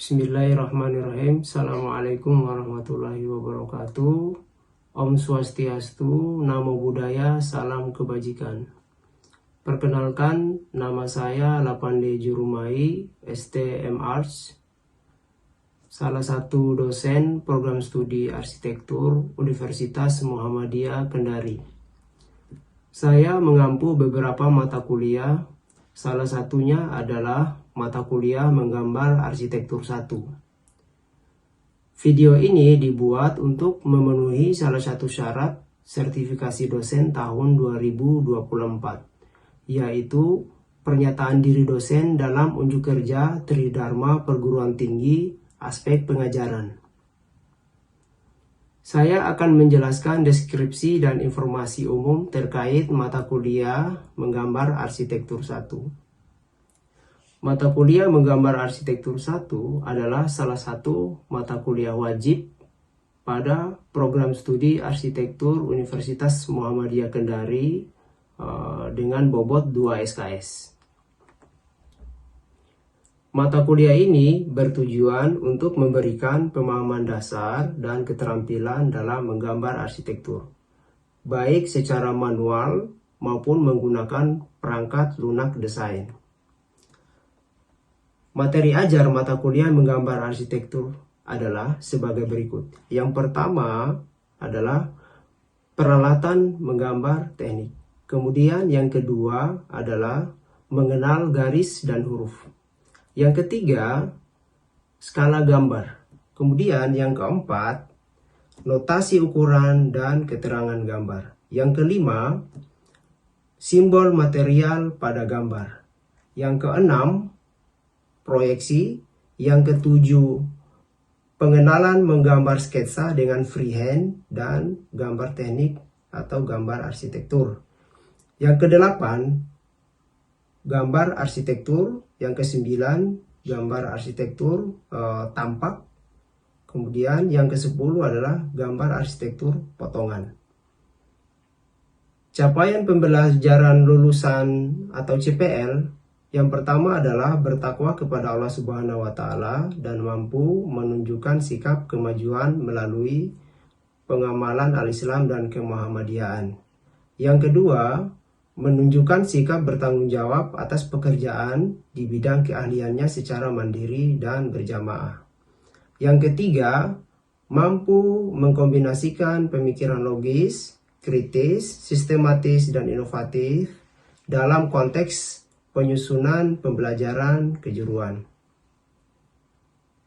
Bismillahirrahmanirrahim. Assalamualaikum warahmatullahi wabarakatuh. Om Swastiastu, Namo Buddhaya, salam kebajikan. Perkenalkan, nama saya Lapande Jurumai, STM Arts, salah satu dosen program studi arsitektur Universitas Muhammadiyah Kendari. Saya mengampu beberapa mata kuliah, salah satunya adalah mata kuliah menggambar arsitektur 1. Video ini dibuat untuk memenuhi salah satu syarat sertifikasi dosen tahun 2024, yaitu pernyataan diri dosen dalam unjuk kerja Tridharma Perguruan Tinggi aspek pengajaran. Saya akan menjelaskan deskripsi dan informasi umum terkait mata kuliah menggambar arsitektur 1. Mata kuliah menggambar arsitektur 1 adalah salah satu mata kuliah wajib pada program studi arsitektur Universitas Muhammadiyah Kendari dengan bobot 2 SKS. Mata kuliah ini bertujuan untuk memberikan pemahaman dasar dan keterampilan dalam menggambar arsitektur, baik secara manual maupun menggunakan perangkat lunak desain. Materi ajar mata kuliah menggambar arsitektur adalah sebagai berikut. Yang pertama adalah peralatan menggambar teknik. Kemudian yang kedua adalah mengenal garis dan huruf. Yang ketiga, skala gambar. Kemudian yang keempat, notasi ukuran dan keterangan gambar. Yang kelima, simbol material pada gambar. Yang keenam, proyeksi. Yang ketujuh, pengenalan menggambar sketsa dengan freehand dan gambar teknik atau gambar arsitektur. Yang kedelapan, gambar arsitektur. Yang kesembilan, gambar arsitektur tampak. Kemudian yang kesepuluh adalah gambar arsitektur potongan. Capaian pembelajaran lulusan atau CPL yang pertama adalah bertakwa kepada Allah Subhanahu wa Ta'ala dan mampu menunjukkan sikap kemajuan melalui pengamalan al-Islam dan kemuhammadiyahan. Yang kedua, menunjukkan sikap bertanggung jawab atas pekerjaan di bidang keahliannya secara mandiri dan berjamaah. Yang ketiga, mampu mengkombinasikan pemikiran logis, kritis, sistematis, dan inovatif dalam konteks penyusunan pembelajaran kejuruan.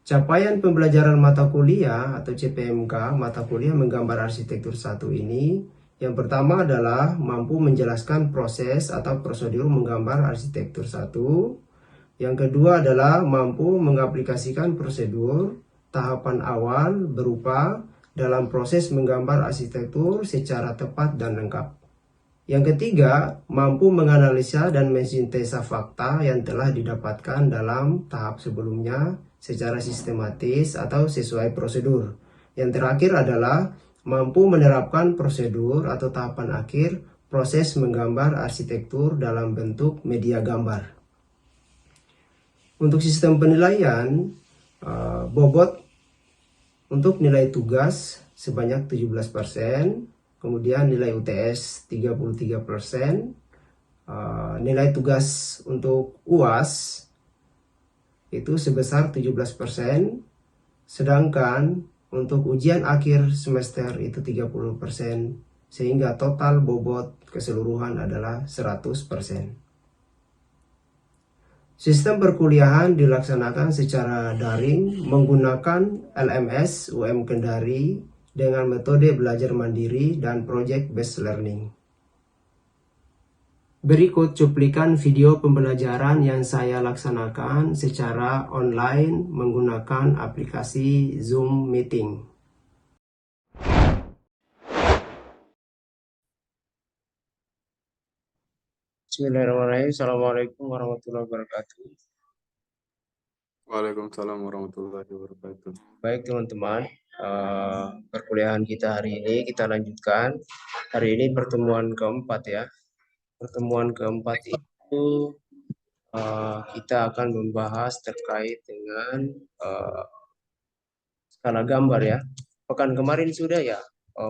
Capaian pembelajaran mata kuliah atau CPMK, mata kuliah menggambar arsitektur 1 ini, yang pertama adalah mampu menjelaskan proses atau prosedur menggambar arsitektur 1. Yang kedua adalah mampu mengaplikasikan prosedur tahapan awal berupa dalam proses menggambar arsitektur secara tepat dan lengkap. Yang ketiga, mampu menganalisa dan mensintesa fakta yang telah didapatkan dalam tahap sebelumnya secara sistematis atau sesuai prosedur. Yang terakhir adalah mampu menerapkan prosedur atau tahapan akhir proses menggambar arsitektur dalam bentuk media gambar. Untuk sistem penilaian, bobot untuk nilai tugas sebanyak 17%, kemudian nilai UTS 33%, nilai tugas untuk UAS itu sebesar 17%, sedangkan untuk ujian akhir semester itu 30%, sehingga total bobot keseluruhan adalah 100%. Sistem perkuliahan dilaksanakan secara daring menggunakan LMS UM Kendari dengan metode belajar mandiri dan project based learning. Berikut cuplikan video pembelajaran yang saya laksanakan secara online menggunakan aplikasi Zoom Meeting. Bismillahirrahmanirrahim. Assalamualaikum warahmatullahi wabarakatuh. Waalaikumsalam warahmatullahi wabarakatuh. Baik teman-teman, perkuliahan kita hari ini kita lanjutkan. Hari ini pertemuan keempat ya. Pertemuan keempat itu kita akan membahas terkait dengan eh, skala gambar ya. Pekan kemarin sudah ya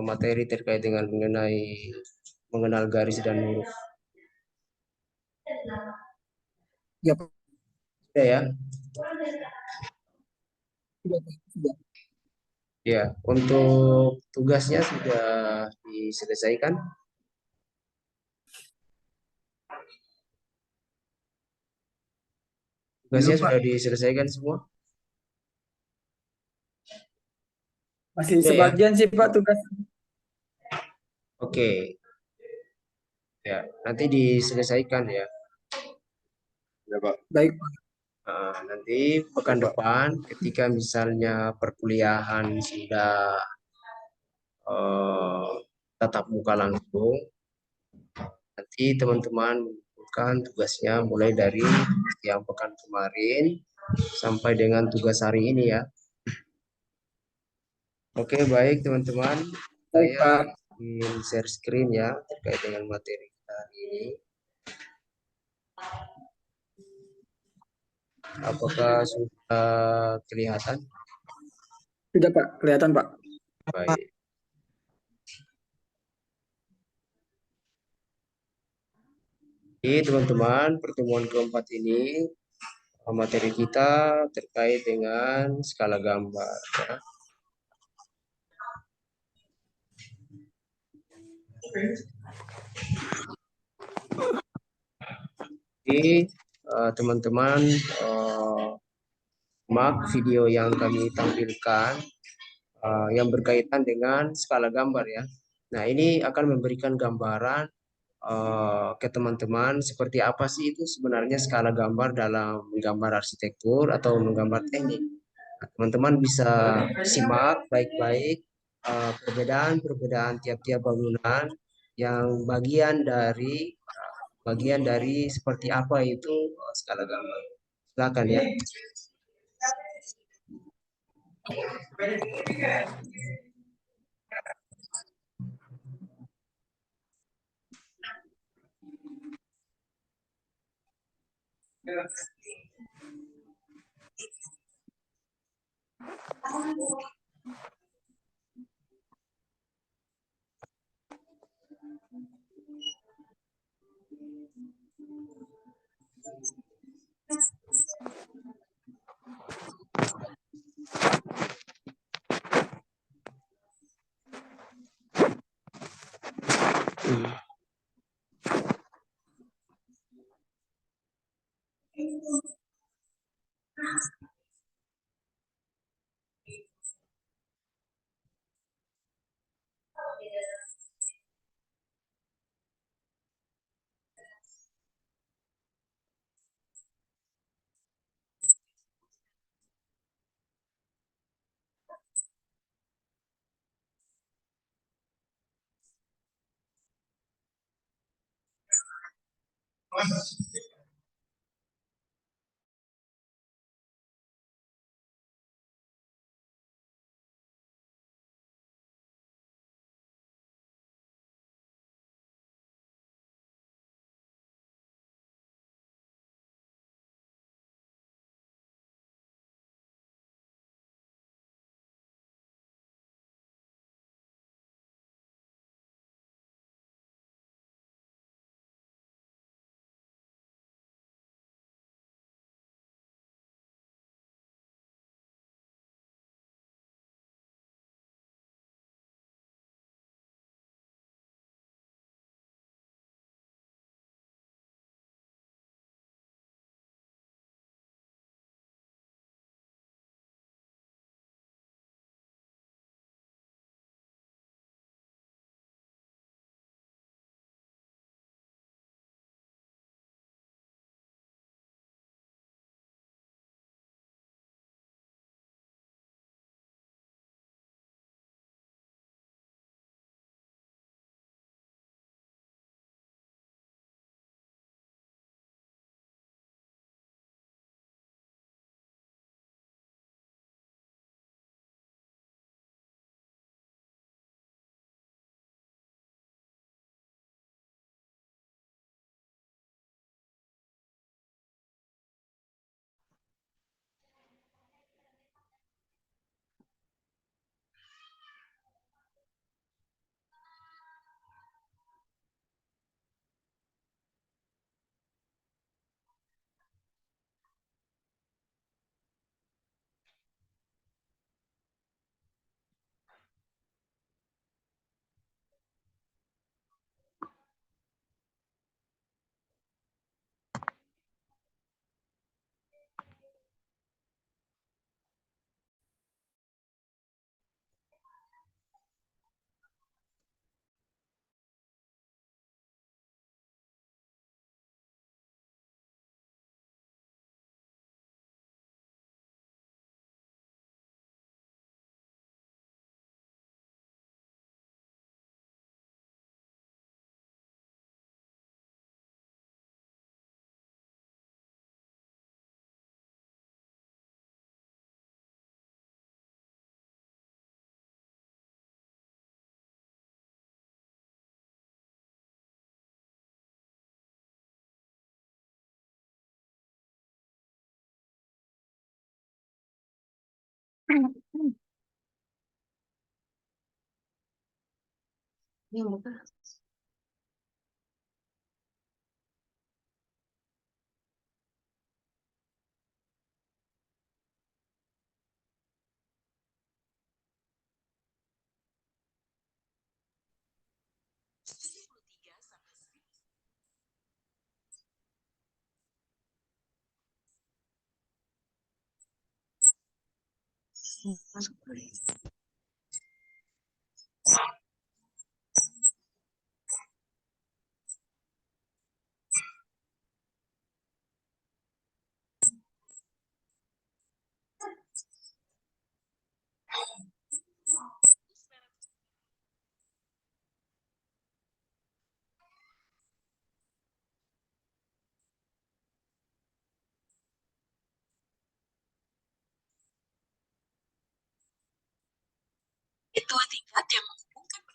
materi terkait dengan mengenal garis dan huruf. Ya, Pak. Sudah ya. Sudah, Pak. Sudah. Ya, untuk tugasnya sudah diselesaikan. Tugasnya Belum, Pak. sudah diselesaikan semua. Masih Sudah ya. sebagian sih, Pak, tugas. Oke. Ya, nanti diselesaikan ya. Ya, Pak. Baik, Pak. Nanti pekan Ya, Pak. depan ketika misalnya perkuliahan sudah eh, tatap muka langsung, nanti teman-teman mengumpulkan tugasnya mulai dari yang pekan kemarin sampai dengan tugas hari ini ya. Oke, baik teman-teman. Baik, Saya Pak. ingin share screen ya terkait dengan materi kita hari ini. Apakah sudah kelihatan? Sudah, Pak. Kelihatan, Pak. Baik. Jadi teman-teman, pertemuan keempat ini materi kita terkait dengan skala gambar ya. Jadi teman-teman simak video yang kami tampilkan yang berkaitan dengan skala gambar ya. Nah, ini akan memberikan gambaran ke teman-teman seperti apa sih itu sebenarnya skala gambar dalam menggambar arsitektur atau menggambar teknik. Nah, teman-teman bisa simak baik-baik perbedaan-perbedaan tiap-tiap bangunan yang bagian dari seperti apa itu skala gambar. Silakan ya. Itu tingkat yang menghubungkan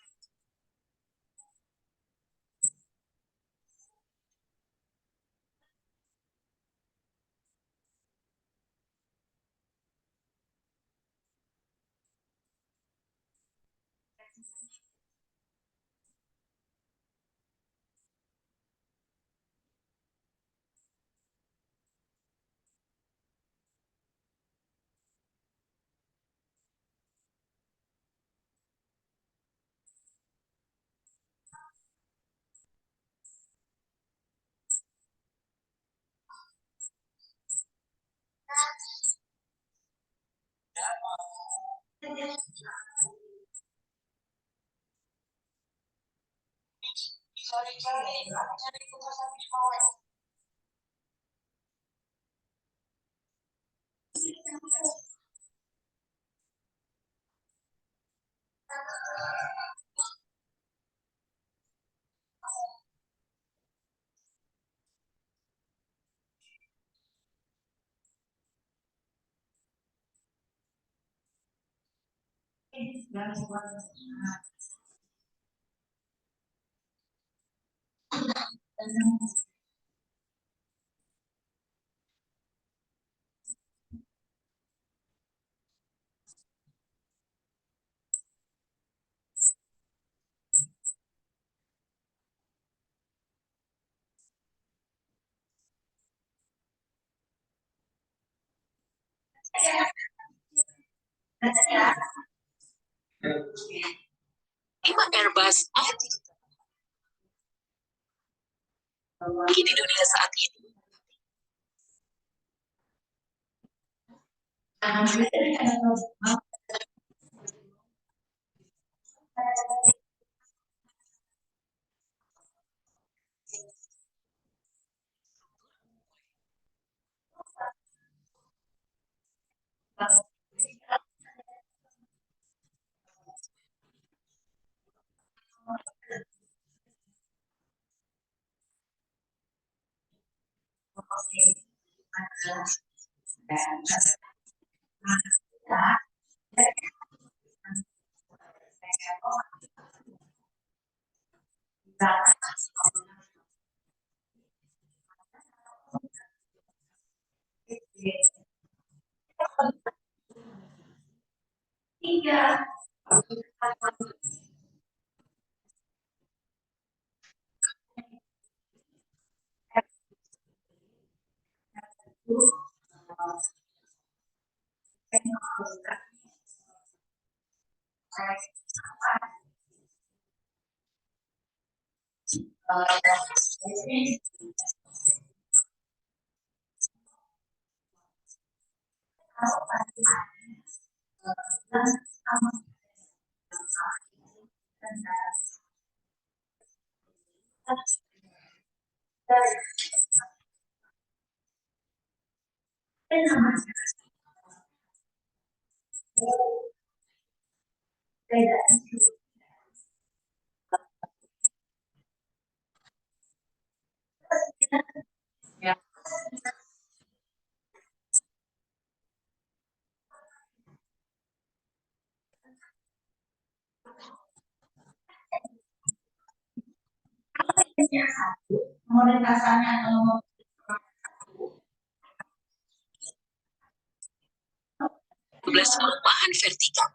lima Airbus di dunia saat ini. Moderasannya 12 rumah perubahan vertikal.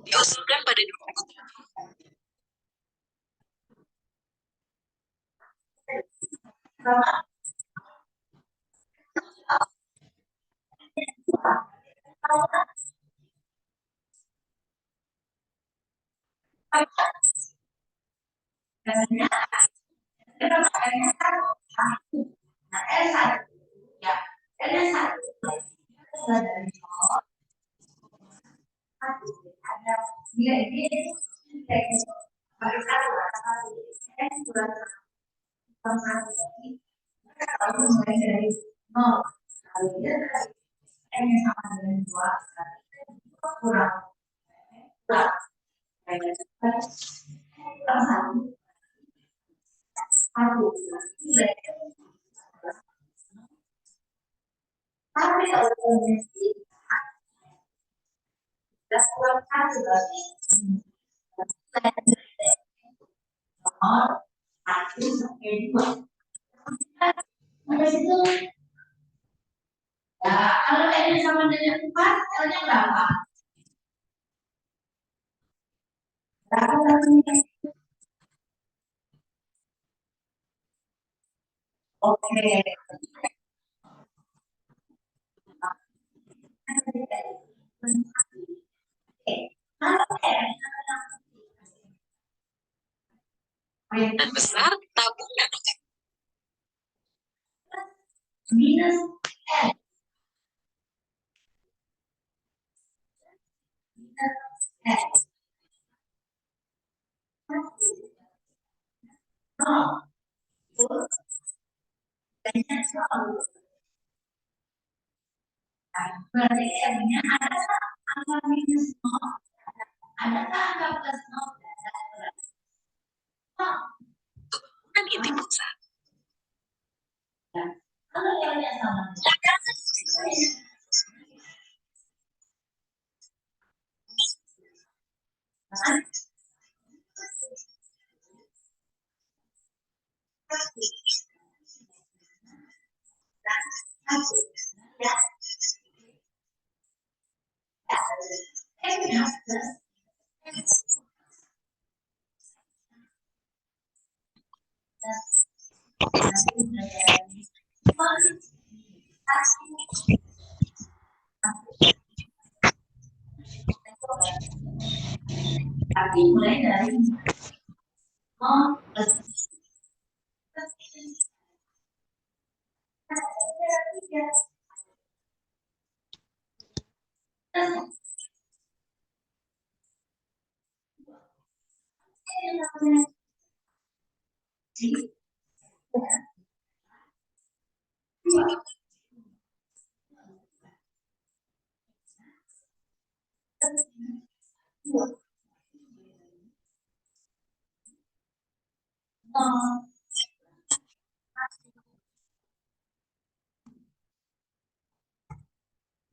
Diusulkan pada 2007. Kalau N sama dengan 4, L-nya berapa? Oke. Dan besar tabungan minus N. Berarti M-nya ada angka minus 0, adakah angka plus 0? Dan inti pusat. Kalau L-nya sama. Tapi mulai dari 0 plus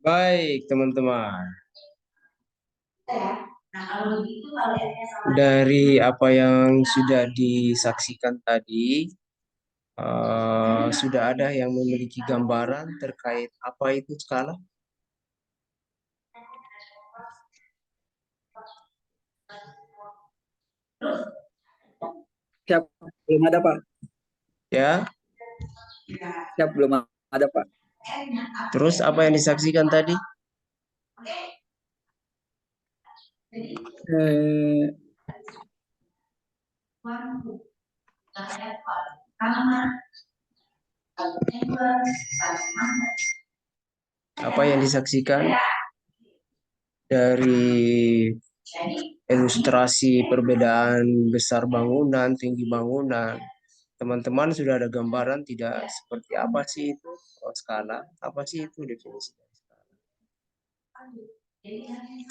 Baik, teman-teman. Nah, kalau begitu kalau N-nya sama. Dari apa yang sudah disaksikan tadi, sudah ada yang memiliki gambaran terkait apa itu skala? Siap, belum ada Pak. Ya. Siap, belum ada Pak. Terus apa yang disaksikan tadi? Eh, Apa yang disaksikan dari ilustrasi perbedaan besar bangunan, tinggi bangunan? Teman-teman sudah ada gambaran tidak seperti apa sih itu skala? Apa sih itu definisi dari skala?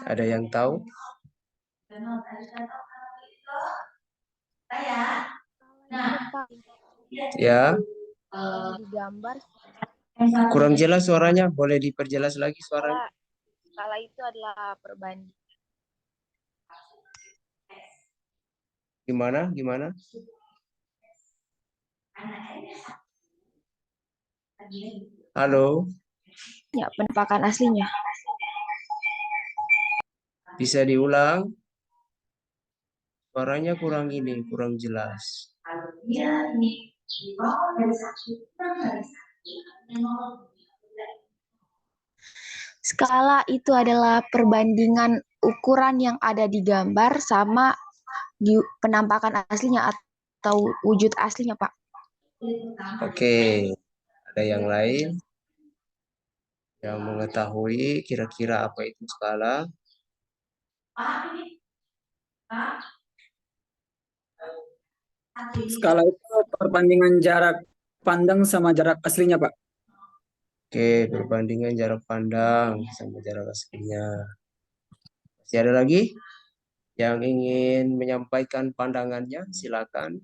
Ada yang tahu? Nah, Pak, Ya, yang digambar kurang jelas suaranya. Boleh diperjelas lagi suaranya? skala itu adalah perbandingan. Gimana? Gimana? Halo, Ya, penampakan aslinya. bisa diulang? Suaranya kurang ini, kurang jelas. Skala itu adalah perbandingan ukuran yang ada di gambar sama di penampakan aslinya atau wujud aslinya, Pak. Oke, ada yang lain yang mengetahui kira-kira apa itu skala? Skala itu perbandingan jarak pandang sama jarak aslinya, Pak. Oke, perbandingan jarak pandang sama jarak aslinya. Masih ada lagi yang ingin menyampaikan pandangannya? Silakan.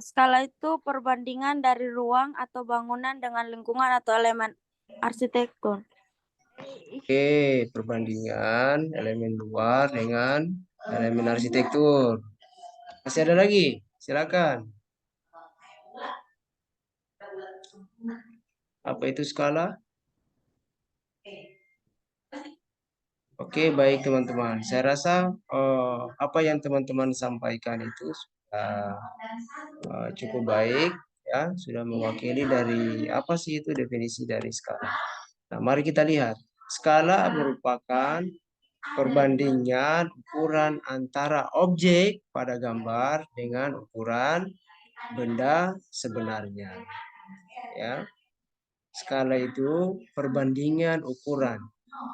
Skala itu perbandingan dari ruang atau bangunan dengan lingkungan atau elemen arsitektur. Oke, perbandingan elemen luar dengan elemen arsitektur. Masih ada lagi? Silakan. Apa itu skala? Oke, baik teman-teman. Saya rasa apa yang teman-teman sampaikan itu sudah cukup baik, ya, sudah mewakili dari apa sih itu definisi dari skala. Nah, mari kita lihat. Skala merupakan perbandingan ukuran antara objek pada gambar dengan ukuran benda sebenarnya. Ya. Skala itu perbandingan ukuran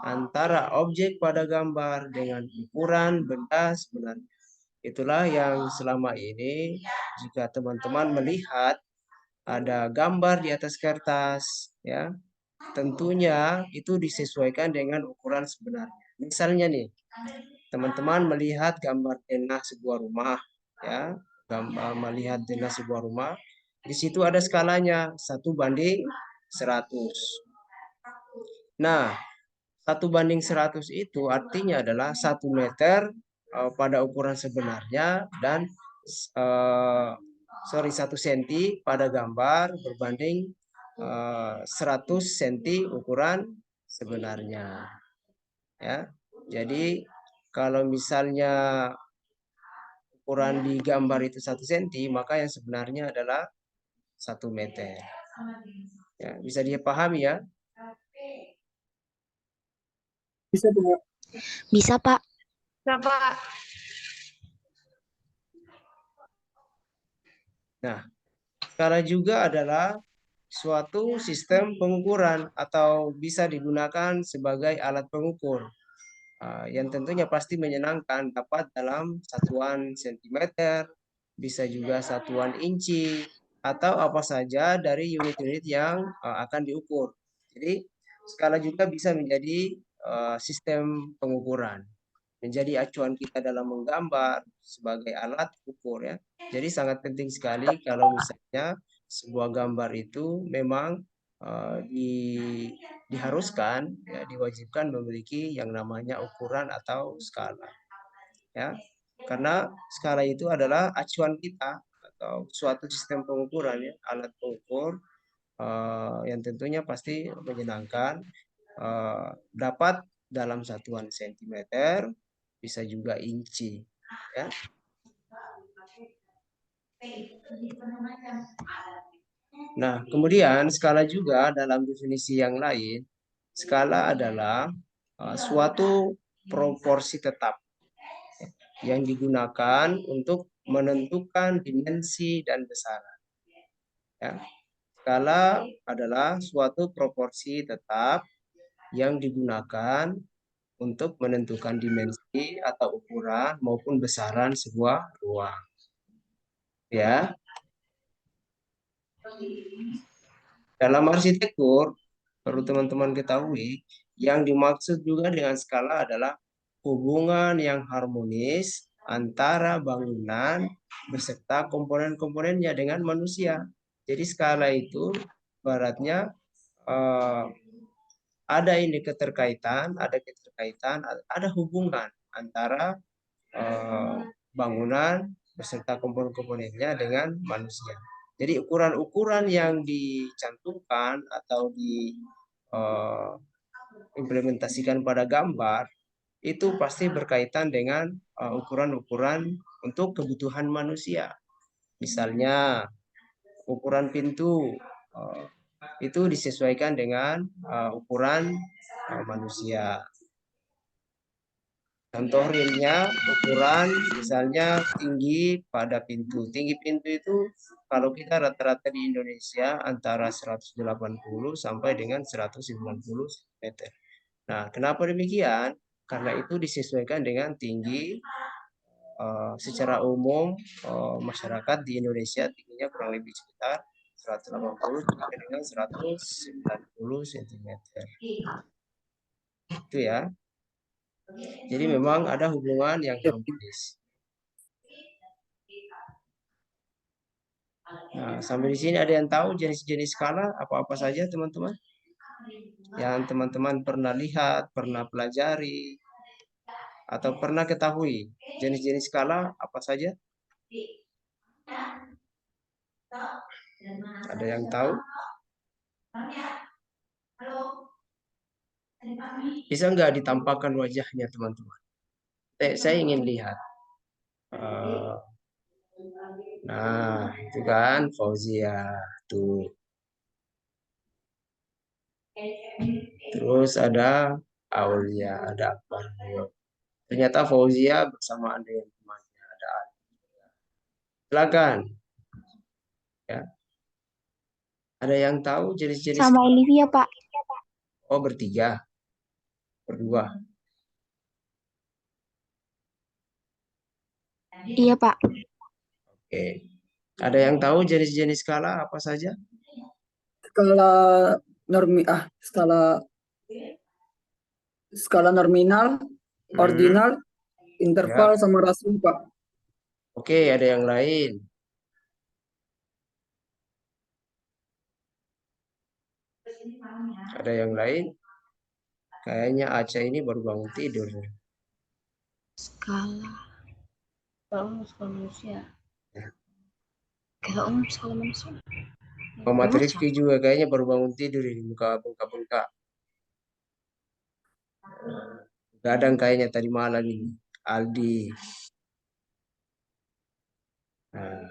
antara objek pada gambar dengan ukuran benda sebenarnya. Itulah yang selama ini jika teman-teman melihat ada gambar di atas kertas, ya, tentunya itu disesuaikan dengan ukuran sebenarnya. Misalnya nih, teman-teman melihat gambar denah sebuah rumah, ya, gambar melihat denah sebuah rumah, di situ ada skalanya 1:100. Nah, 1:100 itu artinya adalah 1 meter pada ukuran sebenarnya dan 1 senti pada gambar berbanding 100 senti ukuran sebenarnya. Ya, jadi kalau misalnya ukuran di gambar itu 1 senti, maka yang sebenarnya adalah 1 meter. Ya, bisa dipahami ya? Bisa, Pak. Bisa, Pak. Nah, skala juga adalah suatu sistem pengukuran atau bisa digunakan sebagai alat pengukur yang tentunya pasti menyenangkan, dapat dalam satuan sentimeter, bisa juga satuan inci, atau apa saja dari unit-unit yang akan diukur. Jadi skala juga bisa menjadi sistem pengukuran, menjadi acuan kita dalam menggambar sebagai alat ukur, ya. Jadi sangat penting sekali kalau misalnya sebuah gambar itu memang diharuskan, ya, diwajibkan memiliki yang namanya ukuran atau skala, ya, karena skala itu adalah acuan kita atau suatu sistem pengukuran, ya, alat pengukur yang tentunya pasti menyenangkan, dapat dalam satuan sentimeter, bisa juga inci, ya. Nah, kemudian skala juga dalam definisi yang lain, skala adalah suatu proporsi tetap yang digunakan untuk menentukan dimensi dan besaran. Ya. Skala adalah suatu proporsi tetap yang digunakan untuk menentukan dimensi atau ukuran maupun besaran sebuah ruang. Ya. Dalam arsitektur, perlu teman-teman ketahui, yang dimaksud juga dengan skala adalah hubungan yang harmonis antara bangunan beserta komponen-komponennya dengan manusia. Jadi skala itu ibaratnya ada keterkaitan, ada hubungan antara bangunan beserta komponen-komponennya dengan manusia. Jadi ukuran-ukuran yang dicantumkan atau diimplementasikan pada gambar itu pasti berkaitan dengan ukuran-ukuran untuk kebutuhan manusia. Misalnya ukuran pintu itu disesuaikan dengan ukuran manusia. Contoh realnya ukuran misalnya tinggi pada pintu. Tinggi pintu itu kalau kita rata-rata di Indonesia antara 180 sampai dengan 190 cm. Nah, kenapa demikian? Karena itu disesuaikan dengan tinggi secara umum masyarakat di Indonesia tingginya kurang lebih sekitar 180 sampai dengan 190 cm. Itu ya. Jadi memang ada hubungan yang harmonis. Nah, sampai di sini ada yang tahu jenis-jenis skala apa-apa saja, teman-teman? Yang teman-teman pernah lihat, pernah pelajari, atau pernah ketahui jenis-jenis skala apa saja? Ada yang tahu? Bisa nggak ditampakkan wajahnya, teman-teman? Saya ingin lihat. Nah, itu kan Fauzia tuh. Terus ada Aulia, ada Akbar. Ternyata Fauzia bersamaan dengan temannya ada Ali. Silakan. Ya. Ada yang tahu jenis-jenis Sama Olivia, Pak. Oh, bertiga. Berdua. Iya, Pak. Oke. Ada yang tahu jenis-jenis skala apa saja? Skala skala nominal, ordinal, interval, sama rasio, Pak. Oke, ada yang lain. Ada yang lain? Kayaknya Aca ini baru bangun tidur. Skala. Skala manusia. Skala skala manusia. Muhammad Rifki juga kayaknya baru bangun tidur ini, muka bengkak-bengkak. Gadang kayaknya tadi malam ini. Aldi. Nah.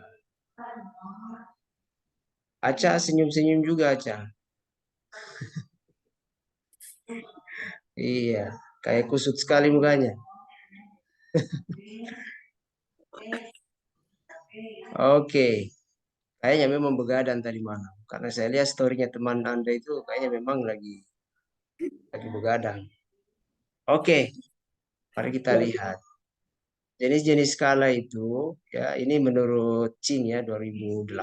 Aca senyum-senyum juga, Aca. Iya, kayak kusut sekali mukanya. Oke. Kayaknya memang begadang tadi malam. Karena saya lihat story-nya teman Anda itu kayaknya memang lagi begadang. Oke. Mari kita lihat. Jenis-jenis skala itu, ya ini menurut Chin ya 2008.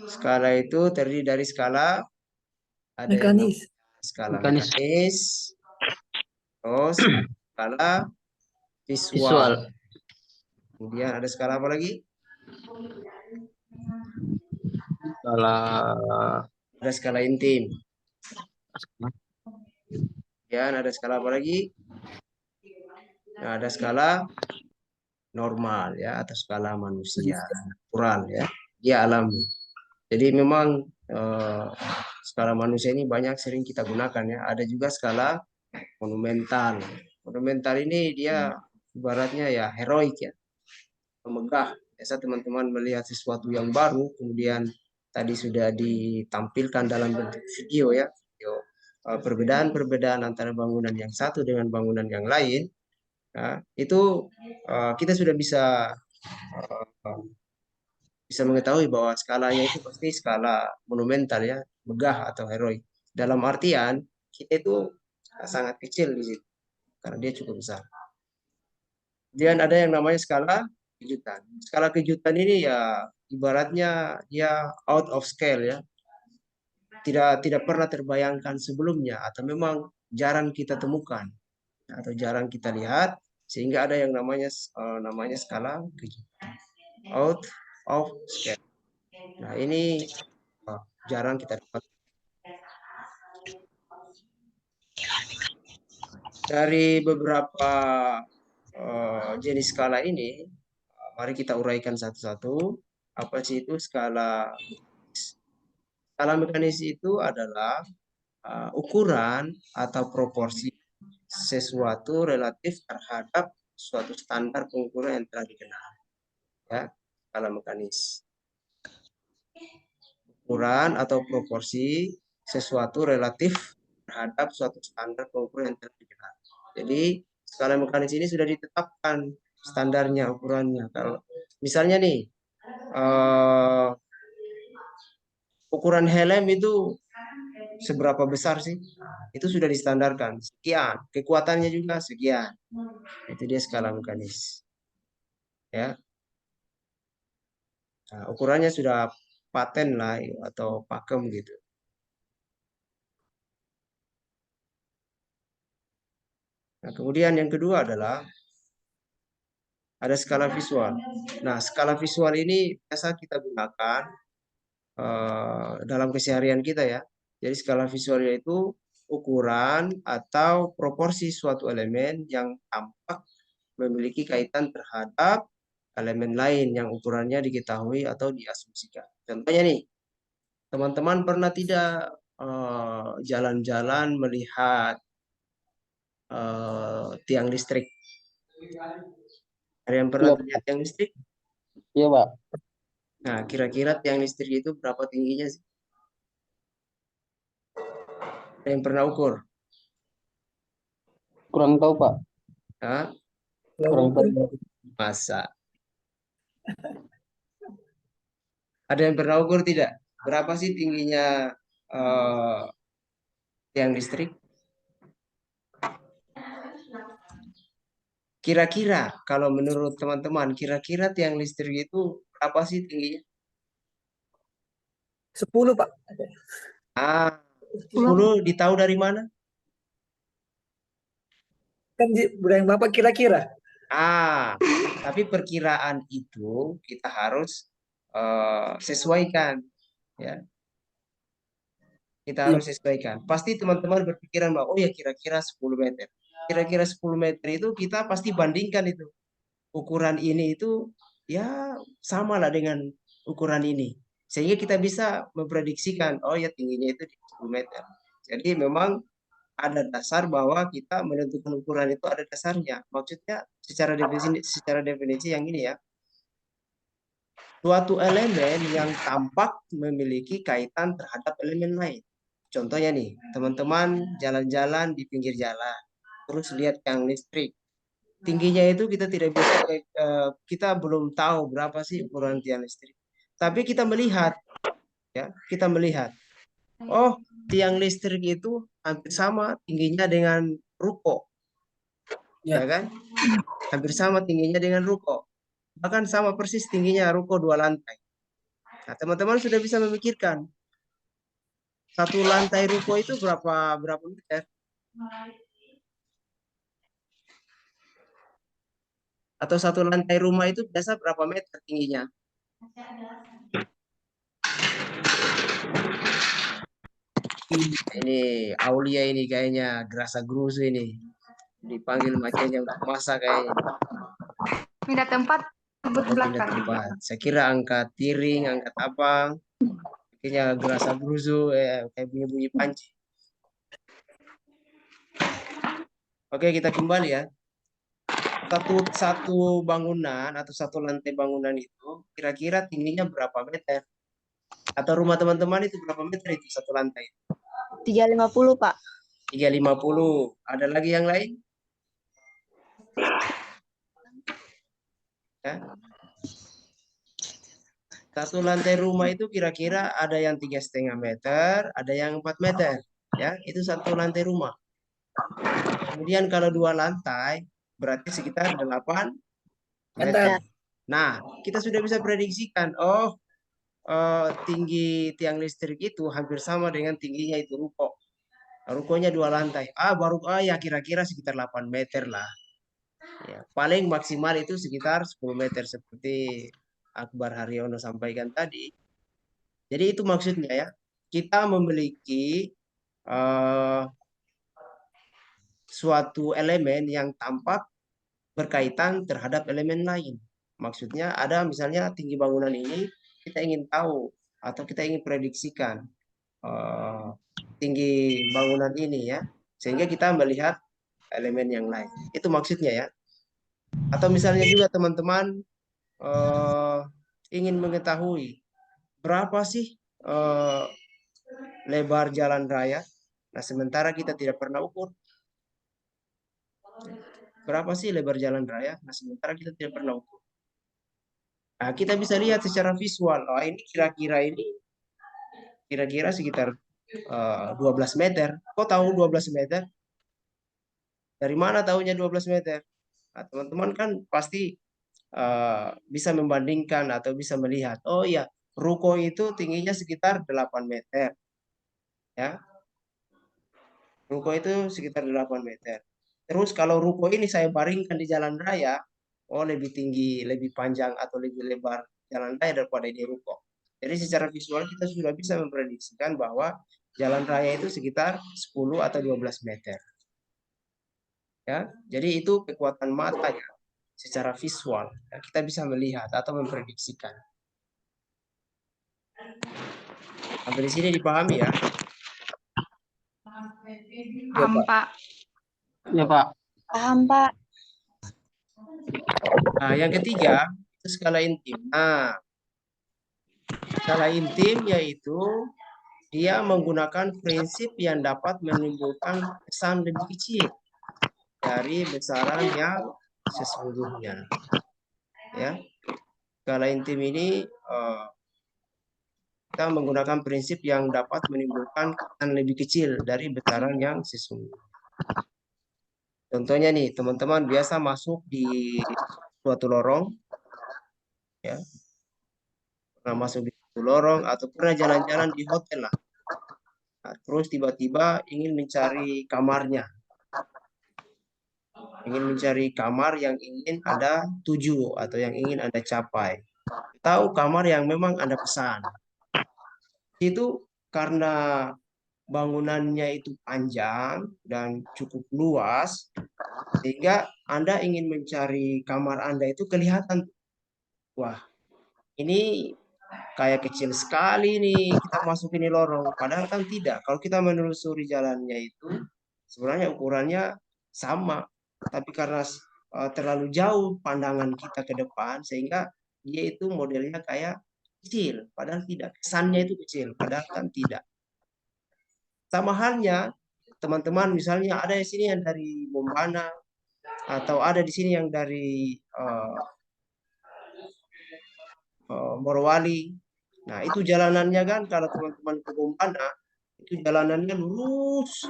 Skala itu terdiri dari skala ada Mekanis. skala mekanis, terus skala visual. Kemudian ada skala apa lagi? Ada skala intim. Kemudian ada skala apa lagi? Nah, ada skala normal ya atau skala manusia natural ya, dia alami. Jadi memang skala manusia ini banyak sering kita gunakan ya. Ada juga skala monumental. Monumental ini dia ibaratnya ya heroik ya, megah. Biasa teman-teman melihat sesuatu yang baru, kemudian tadi sudah ditampilkan dalam bentuk video ya, perbedaan-perbedaan antara bangunan yang satu dengan bangunan yang lain. Nah, itu kita sudah bisa mengetahui bahwa skalanya itu pasti skala monumental ya, megah atau heroik. Dalam artian kita itu sangat kecil di situ karena dia cukup besar. Kemudian ada yang namanya skala kejutan. Skala kejutan ini ya ibaratnya dia out of scale ya. Tidak pernah terbayangkan sebelumnya atau memang jarang kita temukan. atau jarang kita lihat, sehingga ada yang namanya skala kejutan, out of scale. Nah, ini jarang kita dapat. Dari beberapa jenis skala ini, mari kita uraikan satu-satu. Apa sih itu skala mekanis? Skala mekanis itu adalah ukuran atau proporsi sesuatu relatif terhadap suatu standar pengukuran yang telah dikenal. Ya, skala mekanis. Ukuran atau proporsi sesuatu relatif terhadap suatu standar pengukuran yang telah dikenal. Jadi skala mekanis ini sudah ditetapkan standarnya, ukurannya. Kalau misalnya nih ukuran helm itu seberapa besar sih? Itu sudah distandarkan. Sekian. Kekuatannya juga sekian. Itu dia skala mekanis. Ya. Nah, ukurannya sudah paten lah atau pakem gitu. Nah, kemudian yang kedua adalah ada skala visual. Nah, skala visual ini biasa kita gunakan dalam keseharian kita ya. Jadi skala visual yaitu ukuran atau proporsi suatu elemen yang tampak memiliki kaitan terhadap elemen lain yang ukurannya diketahui atau diasumsikan. Contohnya nih, teman-teman pernah tidak jalan-jalan melihat tiang listrik? Ada yang pernah lihat tiang listrik? Iya, Pak. Nah, kira-kira tiang listrik itu berapa tingginya sih? Ada yang pernah ukur? Kurang tahu, Pak. Hah? Kurang tahu. Masa? Ada yang pernah ukur tidak? Berapa sih tingginya tiang listrik? Kira-kira kalau menurut teman-teman, kira-kira tiang listrik itu berapa sih tingginya? 10, Pak. 10 ditahu dari mana? Kan budaya Bapak kira-kira. Tapi perkiraan itu kita harus sesuaikan, ya. Kita harus sesuaikan. Pasti teman-teman berpikiran bahwa oh ya kira-kira 10 meter. Kira-kira 10 meter itu kita pasti bandingkan itu. Ukuran ini itu ya sama lah dengan ukuran ini. Sehingga kita bisa memprediksikan, oh ya tingginya itu di 10 meter. Jadi memang ada dasar bahwa kita menentukan ukuran itu ada dasarnya. Maksudnya secara definisi yang ini ya. Suatu elemen yang tampak memiliki kaitan terhadap elemen lain. Contohnya nih, teman-teman jalan-jalan di pinggir jalan, terus lihat tiang listrik. Tingginya itu kita tidak bisa, kita belum tahu berapa sih ukuran tiang listrik. Tapi kita melihat, ya, kita melihat. Oh, tiang listrik itu hampir sama tingginya dengan ruko, ya kan? Hampir sama tingginya dengan ruko. Bahkan sama persis tingginya ruko 2 lantai. Nah, teman-teman sudah bisa memikirkan satu lantai ruko itu berapa meter? Atau satu lantai rumah itu biasa berapa meter tingginya? Ini Aulia ini kayaknya gerasa gerusu ini. Dipanggil macamnya untuk masak kayaknya. Pindah tempat, sebut belakang. Tempat. Saya kira angkat piring, angkat apa. Kayaknya gerasa gerusu, kayak bunyi-bunyi panci. Oke, kita kembali ya. Satu bangunan atau satu lantai bangunan itu kira-kira tingginya berapa meter? Atau rumah teman-teman itu berapa meter itu satu lantai? 350, Pak. 350. Ada lagi yang lain? Ya. Satu lantai rumah itu kira-kira ada yang 3,5 meter, ada yang 4 meter. Ya, itu satu lantai rumah. Kemudian kalau 2 lantai, berarti sekitar 8 meter. Nah, kita sudah bisa prediksikan, oh tinggi tiang listrik itu hampir sama dengan tingginya itu ruko. Rukonya 2 lantai. Baru ya kira-kira sekitar 8 meter lah. Ya, paling maksimal itu sekitar 10 meter seperti Akbar Haryono sampaikan tadi. Jadi itu maksudnya ya. Kita memiliki suatu elemen yang tampak berkaitan terhadap elemen lain. Maksudnya ada misalnya tinggi bangunan ini kita ingin tahu atau kita ingin prediksikan tinggi bangunan ini ya, sehingga kita melihat elemen yang lain. Itu maksudnya ya. Atau misalnya juga teman-teman ingin mengetahui berapa sih lebar jalan raya. Nah, sementara kita tidak pernah ukur. Berapa sih lebar jalan raya? Nah, sementara kita tidak pernah ukur. Nah, kita bisa lihat secara visual. Ini kira-kira sekitar 12 meter. Kok tahu 12 meter? Dari mana tahunya 12 meter? Nah, teman-teman kan pasti bisa membandingkan atau bisa melihat. Oh iya, ruko itu tingginya sekitar 8 meter. Ya. Ruko itu sekitar 8 meter. Terus kalau ruko ini saya baringkan di jalan raya, lebih tinggi, lebih panjang atau lebih lebar jalan raya daripada di ruko. Jadi secara visual kita sudah bisa memprediksikan bahwa jalan raya itu sekitar 10 atau 12 meter. Ya, jadi itu kekuatan mata ya, secara visual ya, kita bisa melihat atau memprediksikan. Sampai di sini dipahami ya? Paham, Pak. Ya, Pak. Paham, Pak. Nah, yang ketiga itu skala intim. Nah, skala intim yaitu dia menggunakan prinsip yang dapat menimbulkan kesan lebih kecil dari besaran yang sesungguhnya. Ya, skala intim ini kita menggunakan prinsip yang dapat menimbulkan kesan lebih kecil dari besaran yang sesungguhnya. Contohnya nih, teman-teman biasa masuk di suatu lorong, ya, pernah masuk di suatu lorong atau pernah jalan-jalan di hotel lah. Nah, terus tiba-tiba ingin mencari kamarnya, ingin mencari kamar yang ingin Anda tuju atau yang ingin Anda capai. Tahu kamar yang memang Anda pesan. Itu karena bangunannya itu panjang dan cukup luas, sehingga Anda ingin mencari kamar Anda itu kelihatan, wah, ini kayak kecil sekali nih, kita masuk ini lorong. Padahal kan tidak. Kalau kita menelusuri jalannya itu, sebenarnya ukurannya sama. Tapi karena terlalu jauh pandangan kita ke depan, sehingga dia itu modelnya kayak kecil. Padahal tidak. Kesannya itu kecil, padahal kan tidak. Sama halnya, teman-teman misalnya ada di sini yang dari Bombana, atau ada di sini yang dari Morowali. Nah, itu jalanannya kan kalau teman-teman ke Bombana, itu jalanannya lurus.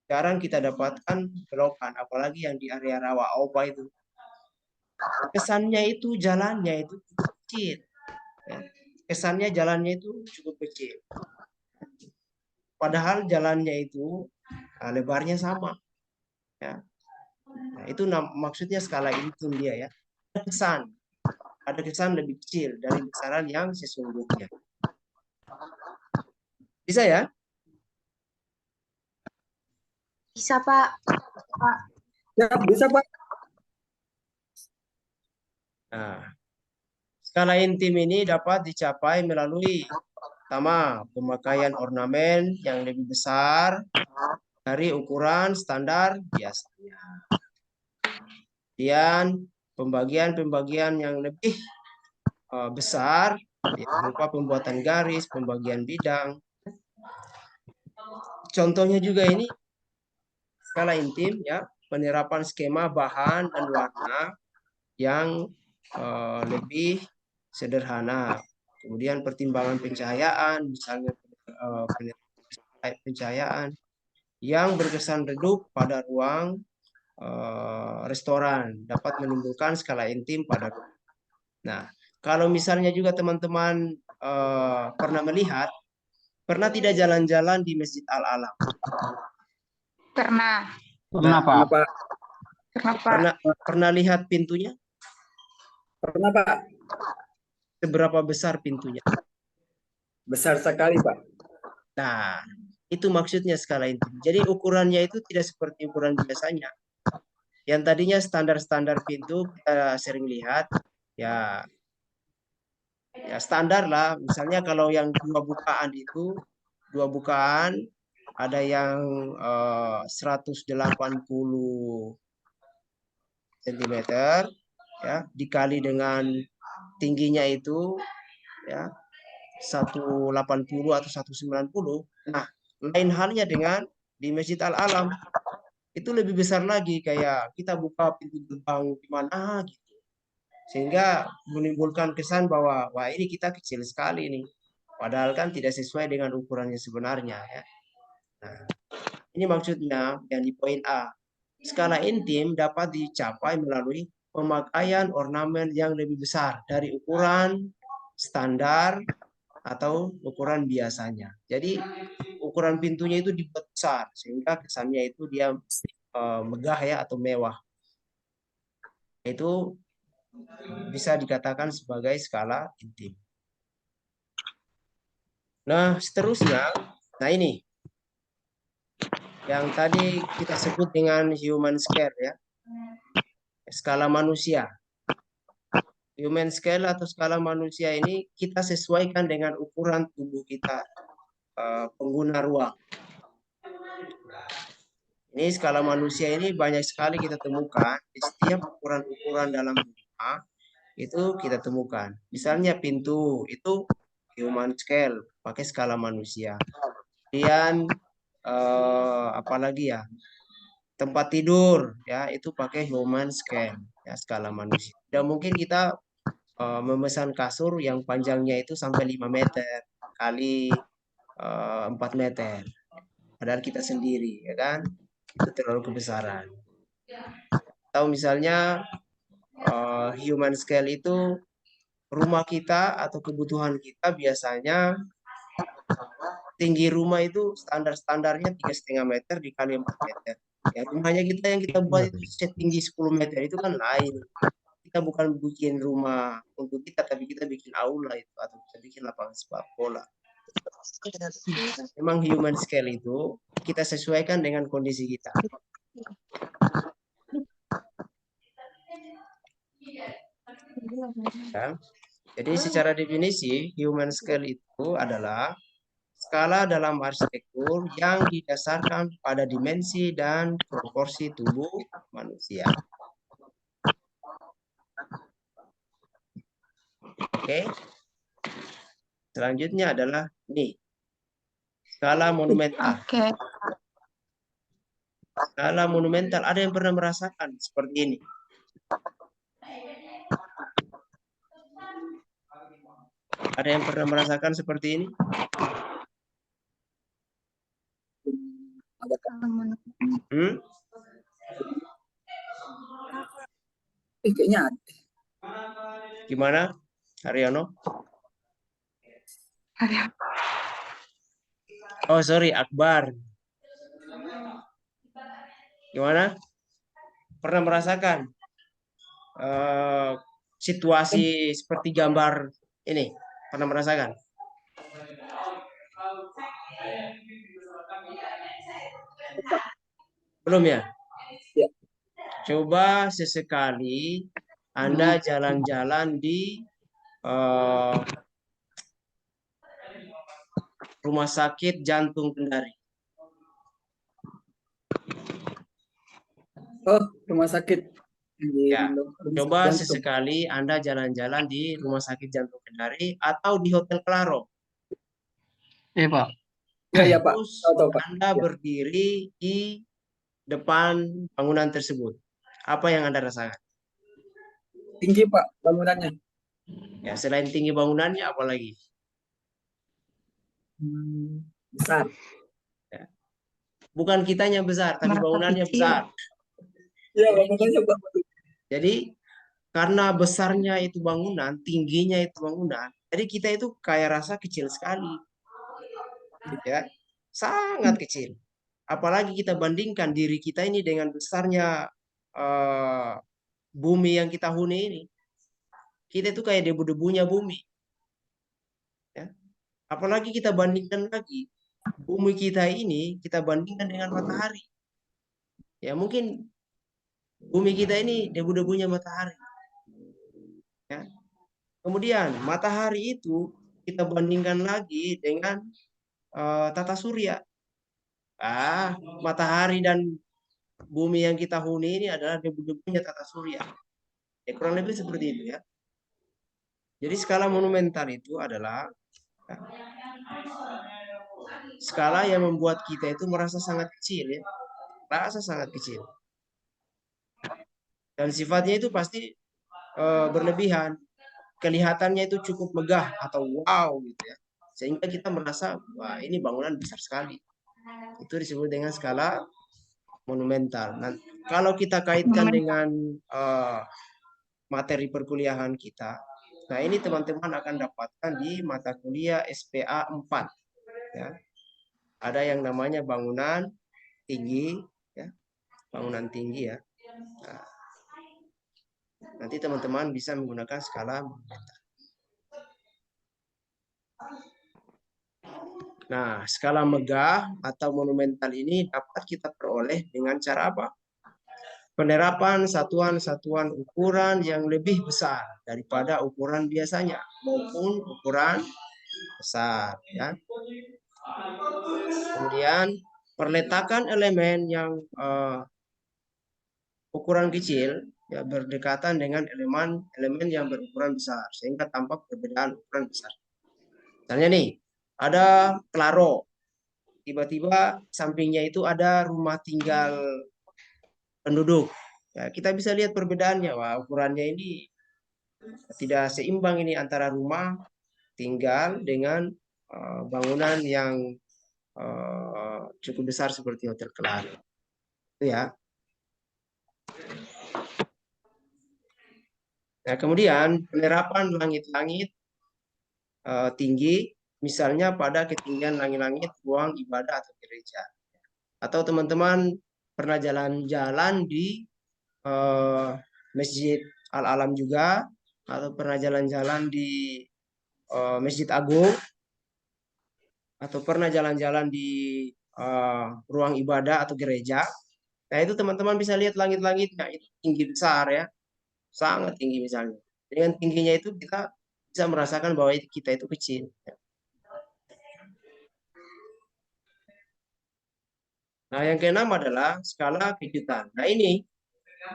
Jarang kita dapatkan belokan, apalagi yang di area Rawa Aupa itu. Kesannya itu jalannya itu cukup kecil. Ya. Kesannya jalannya itu cukup kecil. Padahal jalannya itu lebarnya sama. Ya. Nah, itu maksudnya skala intim dia ya. Ada kesan lebih kecil dari besaran yang sesungguhnya. Bisa ya? Bisa, Pak. Ya, bisa, Pak. Nah, skala intim ini dapat dicapai melalui pertama, pemakaian ornamen yang lebih besar dari ukuran standar biasanya. Kemudian pembagian-pembagian yang lebih besar, berupa pembuatan garis, pembagian bidang. Contohnya juga ini skala intim ya, penerapan skema bahan dan warna yang lebih sederhana. Kemudian pertimbangan pencahayaan, misalnya pencahayaan yang berkesan redup pada ruang restoran dapat menimbulkan skala intim pada ruang. Nah, kalau misalnya juga teman-teman pernah melihat Pernah tidak jalan-jalan di Masjid Al-Alam? Pernah. Pernah, Pak. Pernah, Pak. Pernah lihat pintunya? Pernah, Pak. Seberapa besar pintunya? Besar sekali, Pak. Nah, itu maksudnya skala intim. Jadi ukurannya itu tidak seperti ukuran biasanya. Yang tadinya standar-standar pintu kita sering lihat, ya standar lah. Misalnya kalau yang 2 bukaan itu, 2 bukaan ada yang 180 cm ya, dikali dengan tingginya itu ya 180 atau 190. Nah, lain halnya dengan di Masjid Al-Alam. Itu lebih besar lagi, kayak kita buka pintu gerbang di mana gitu. Sehingga menimbulkan kesan bahwa wah ini kita kecil sekali nih. Padahal kan tidak sesuai dengan ukurannya sebenarnya ya. Nah, ini maksudnya yang di poin A. Skala intim dapat dicapai melalui pemakaian ornamen yang lebih besar dari ukuran standar atau ukuran biasanya. Jadi ukuran pintunya itu dibuat besar sehingga kesannya itu dia megah ya atau mewah. Itu bisa dikatakan sebagai skala intim. Nah, seterusnya, nah ini yang tadi kita sebut dengan human scale ya. Skala manusia. Human scale atau skala manusia ini kita sesuaikan dengan ukuran tubuh kita, pengguna ruang. Ini skala manusia ini banyak sekali kita temukan di setiap ukuran-ukuran dalam rumah itu kita temukan. Misalnya pintu itu human scale pakai skala manusia. Kemudian apalagi ya, tempat tidur ya itu pakai human scale ya skala manusia. Dan mungkin kita memesan kasur yang panjangnya itu sampai 5 meter kali 4 meter. Padahal kita sendiri ya kan, itu terlalu kebesaran. Atau misalnya human scale itu rumah kita atau kebutuhan kita biasanya tinggi rumah itu standar-standarnya 3,5 meter dikali 4 meter. Ya, rumahnya kita yang kita buat itu setinggi 10 meter itu kan lain. Kita bukan bikin rumah untuk kita, tapi kita bikin aula itu atau kita bikin lapangan sepak bola. Memang human scale itu kita sesuaikan dengan kondisi kita. Ya. Jadi secara definisi human scale itu adalah skala dalam arsitektur yang didasarkan pada dimensi dan proporsi tubuh manusia. Oke. Selanjutnya adalah nih. Skala monumental. Oke. Skala monumental, ada yang pernah merasakan seperti ini? Ada yang pernah merasakan seperti ini? Kayaknya Gimana, Haryono? Oh, sorry, Akbar. Gimana? Pernah merasakan situasi seperti gambar ini? Pernah merasakan? Belum ya? Ya. Coba sesekali Anda jalan-jalan di Rumah Sakit Jantung Kendari. oh rumah sakit. Ya. Coba Jantung. sesekali Anda jalan-jalan di Rumah Sakit Jantung Kendari atau di Hotel Claro. Iya, Pak. Ya, Pak. Terus Tahu, Pak. Anda berdiri di depan bangunan tersebut. Apa yang Anda rasakan? Tinggi, Pak, bangunannya. Ya, selain tinggi bangunannya, apa lagi? Besar. Ya. Bukan kitanya besar, tapi bangunannya besar. Iya, bangunannya, Pak. Jadi, karena besarnya itu bangunan, tingginya itu bangunan, jadi kita itu kayak rasa kecil sekali. ya, sangat kecil. Apalagi kita bandingkan diri kita ini dengan besarnya bumi yang kita huni ini. Kita itu kayak debu-debunya bumi. Ya. Apalagi kita bandingkan lagi bumi kita ini, kita bandingkan dengan matahari. Ya mungkin bumi kita ini debu-debunya matahari. Ya. Kemudian matahari itu kita bandingkan lagi dengan tata surya. Matahari dan bumi yang kita huni ini adalah debu-debunya tata surya. Ya, kurang lebih seperti itu ya. Jadi skala monumental itu adalah skala yang membuat kita itu merasa sangat kecil ya. Merasa sangat kecil. Dan sifatnya itu pasti berlebihan. Kelihatannya itu cukup megah atau wow gitu ya. Sehingga kita merasa wah ini bangunan besar sekali. Itu disebut dengan skala monumental. Nah, kalau kita kaitkan dengan materi perkuliahan kita, nah ini teman-teman akan dapatkan di mata kuliah SPA 4. Ya. Ada yang namanya bangunan tinggi, ya. Bangunan tinggi ya. Nah, nanti teman-teman bisa menggunakan skala monumental. Nah, skala megah atau monumental ini dapat kita peroleh dengan cara apa? Penerapan satuan-satuan ukuran yang lebih besar daripada ukuran biasanya maupun ukuran besar. Ya. Kemudian perletakan elemen yang ukuran kecil ya berdekatan dengan elemen yang berukuran besar sehingga tampak perbedaan ukuran besar. Misalnya nih, ada Klaro. Tiba-tiba sampingnya itu ada rumah tinggal penduduk. Ya, kita bisa lihat perbedaannya. Wah, ukurannya ini tidak seimbang ini antara rumah tinggal dengan bangunan yang cukup besar seperti Hotel Klaro. Itu ya. Nah, kemudian penerapan langit-langit tinggi, misalnya pada ketinggian langit-langit ruang ibadah atau gereja. Atau teman-teman pernah jalan-jalan di Masjid Al-Alam juga, atau pernah jalan-jalan di Masjid Agung, atau pernah jalan-jalan di ruang ibadah atau gereja. Nah itu teman-teman bisa lihat langit-langitnya, itu tinggi besar ya, sangat tinggi misalnya. Dengan tingginya itu kita bisa merasakan bahwa kita itu kecil. Nah yang keenam adalah skala kejutan. Nah ini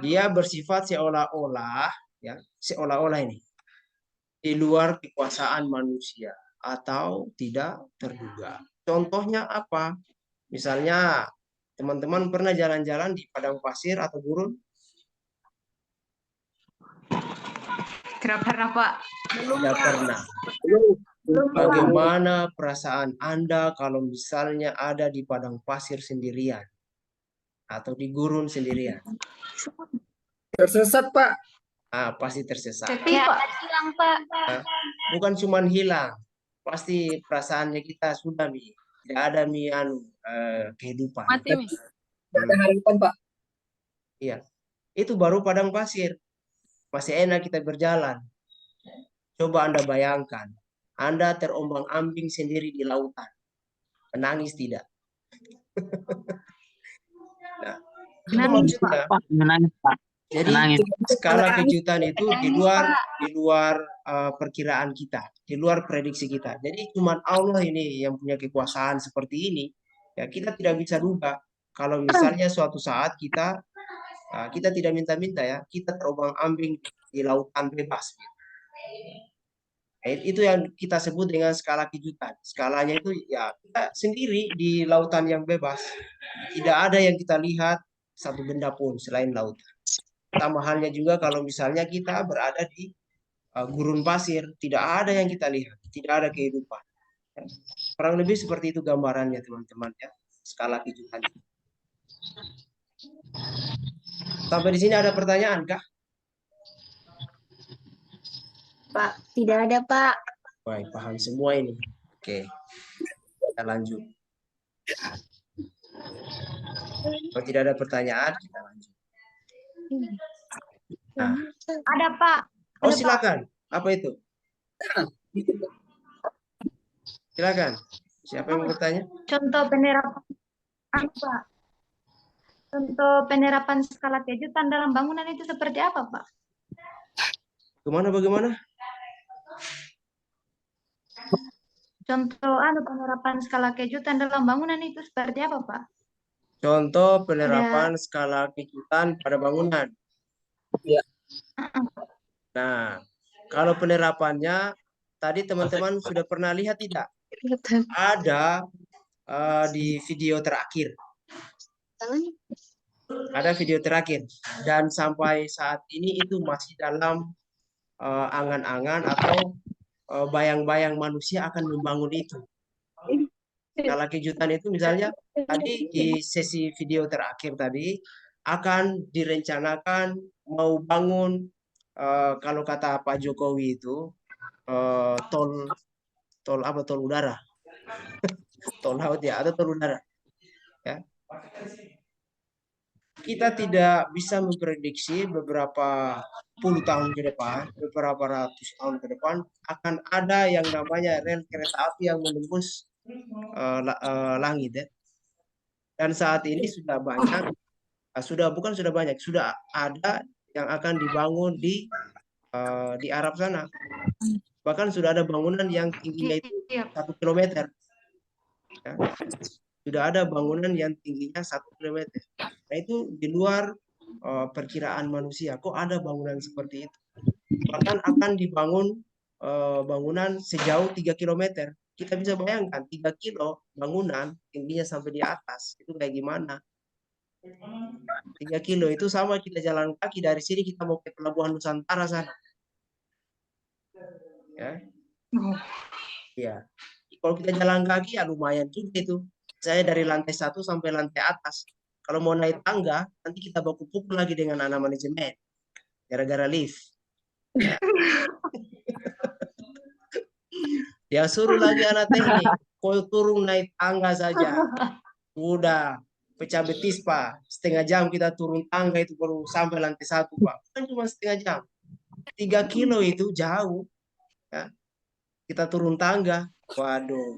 dia bersifat seolah-olah ya, seolah-olah ini di luar kekuasaan manusia atau tidak terduga. Contohnya apa? Misalnya teman-teman pernah jalan-jalan di padang pasir atau gurun? Tidak pernah, Pak. Tidak pernah. Bagaimana perasaan Anda kalau misalnya ada di padang pasir sendirian atau di gurun sendirian? Tersesat, Pak. Pasti tersesat. Sepi, Pak. Hilang, Pak. Bukan cuma hilang, pasti perasaannya kita sudah tidak ada kehidupan. Mati, Mi. Tidak ada harapan, Pak. Iya, itu baru padang pasir. Masih enak kita berjalan. Coba Anda bayangkan, Anda terombang-ambing sendiri di lautan. Menangis tidak? Nah, itu maksudnya. Jadi skala kejutan itu di luar perkiraan kita, di luar prediksi kita. Jadi cuma Allah ini yang punya kekuasaan seperti ini. Ya kita tidak bisa duga kalau misalnya suatu saat kita tidak minta-minta ya, kita terombang-ambing di lautan bebas. Itu yang kita sebut dengan skala kejutan. Skalanya itu ya kita sendiri di lautan yang bebas. Tidak ada yang kita lihat satu benda pun selain lautan. Sama halnya juga kalau misalnya kita berada di gurun pasir, tidak ada yang kita lihat, tidak ada kehidupan. Kurang lebih seperti itu gambarannya teman-teman ya, skala kejutan. Sampai di sini ada pertanyaan kah? Pak, tidak ada, Pak. Baik, paham semua ini. Oke. kita lanjut. Kalau tidak ada pertanyaan, kita lanjut. Nah, Ada Pak. oh silakan. Apa itu? Silakan. Siapa yang mau bertanya? Contoh penerapan Pak. Contoh penerapan skala kejutan dalam bangunan itu seperti apa, Pak? Bagaimana? Contoh penerapan skala kejutan dalam bangunan itu seperti apa, Pak? Contoh penerapan skala kejutan pada bangunan. Ya. Nah, kalau penerapannya tadi teman-teman sudah pernah lihat tidak? Ada di video terakhir. Ada video terakhir. Dan sampai saat ini itu masih dalam angan-angan atau bayang-bayang manusia akan membangun itu. Skala kejutan itu misalnya tadi di sesi video terakhir tadi akan direncanakan mau bangun kalau kata Pak Jokowi itu tol udara. Tol laut ya atau tol udara. Ya. Kita tidak bisa memprediksi beberapa puluh tahun ke depan, beberapa ratus tahun ke depan akan ada yang namanya rel kereta api yang menembus langit ya. Dan saat ini sudah banyak, sudah ada yang akan dibangun di Arab sana. Bahkan sudah ada bangunan yang tingginya itu 1 kilometer. Ya. Sudah ada bangunan yang tingginya 1 kilometer. Nah itu di luar perkiraan manusia. Kok ada bangunan seperti itu? Bahkan akan dibangun bangunan sejauh 3 kilometer. Kita bisa bayangkan 3 kilo bangunan tingginya sampai di atas. Itu kayak gimana? 3 kilo itu sama kita jalan kaki dari sini kita mau ke Pelabuhan Nusantara sana. Ya. Iya. Kalau kita jalan kaki ya lumayan juga itu. Saya dari lantai 1 sampai lantai atas. Kalau mau naik tangga, nanti kita baku pukul lagi dengan anak manajemen. Gara-gara lift. Ya. Ya suruh lagi anak teknik. Kau turun naik tangga saja. Udah pecah betis Pak. Setengah jam kita turun tangga itu baru sampai lantai 1 Pak. Kan cuma setengah jam. 3 kilo itu jauh. Ya. Kita turun tangga. Waduh.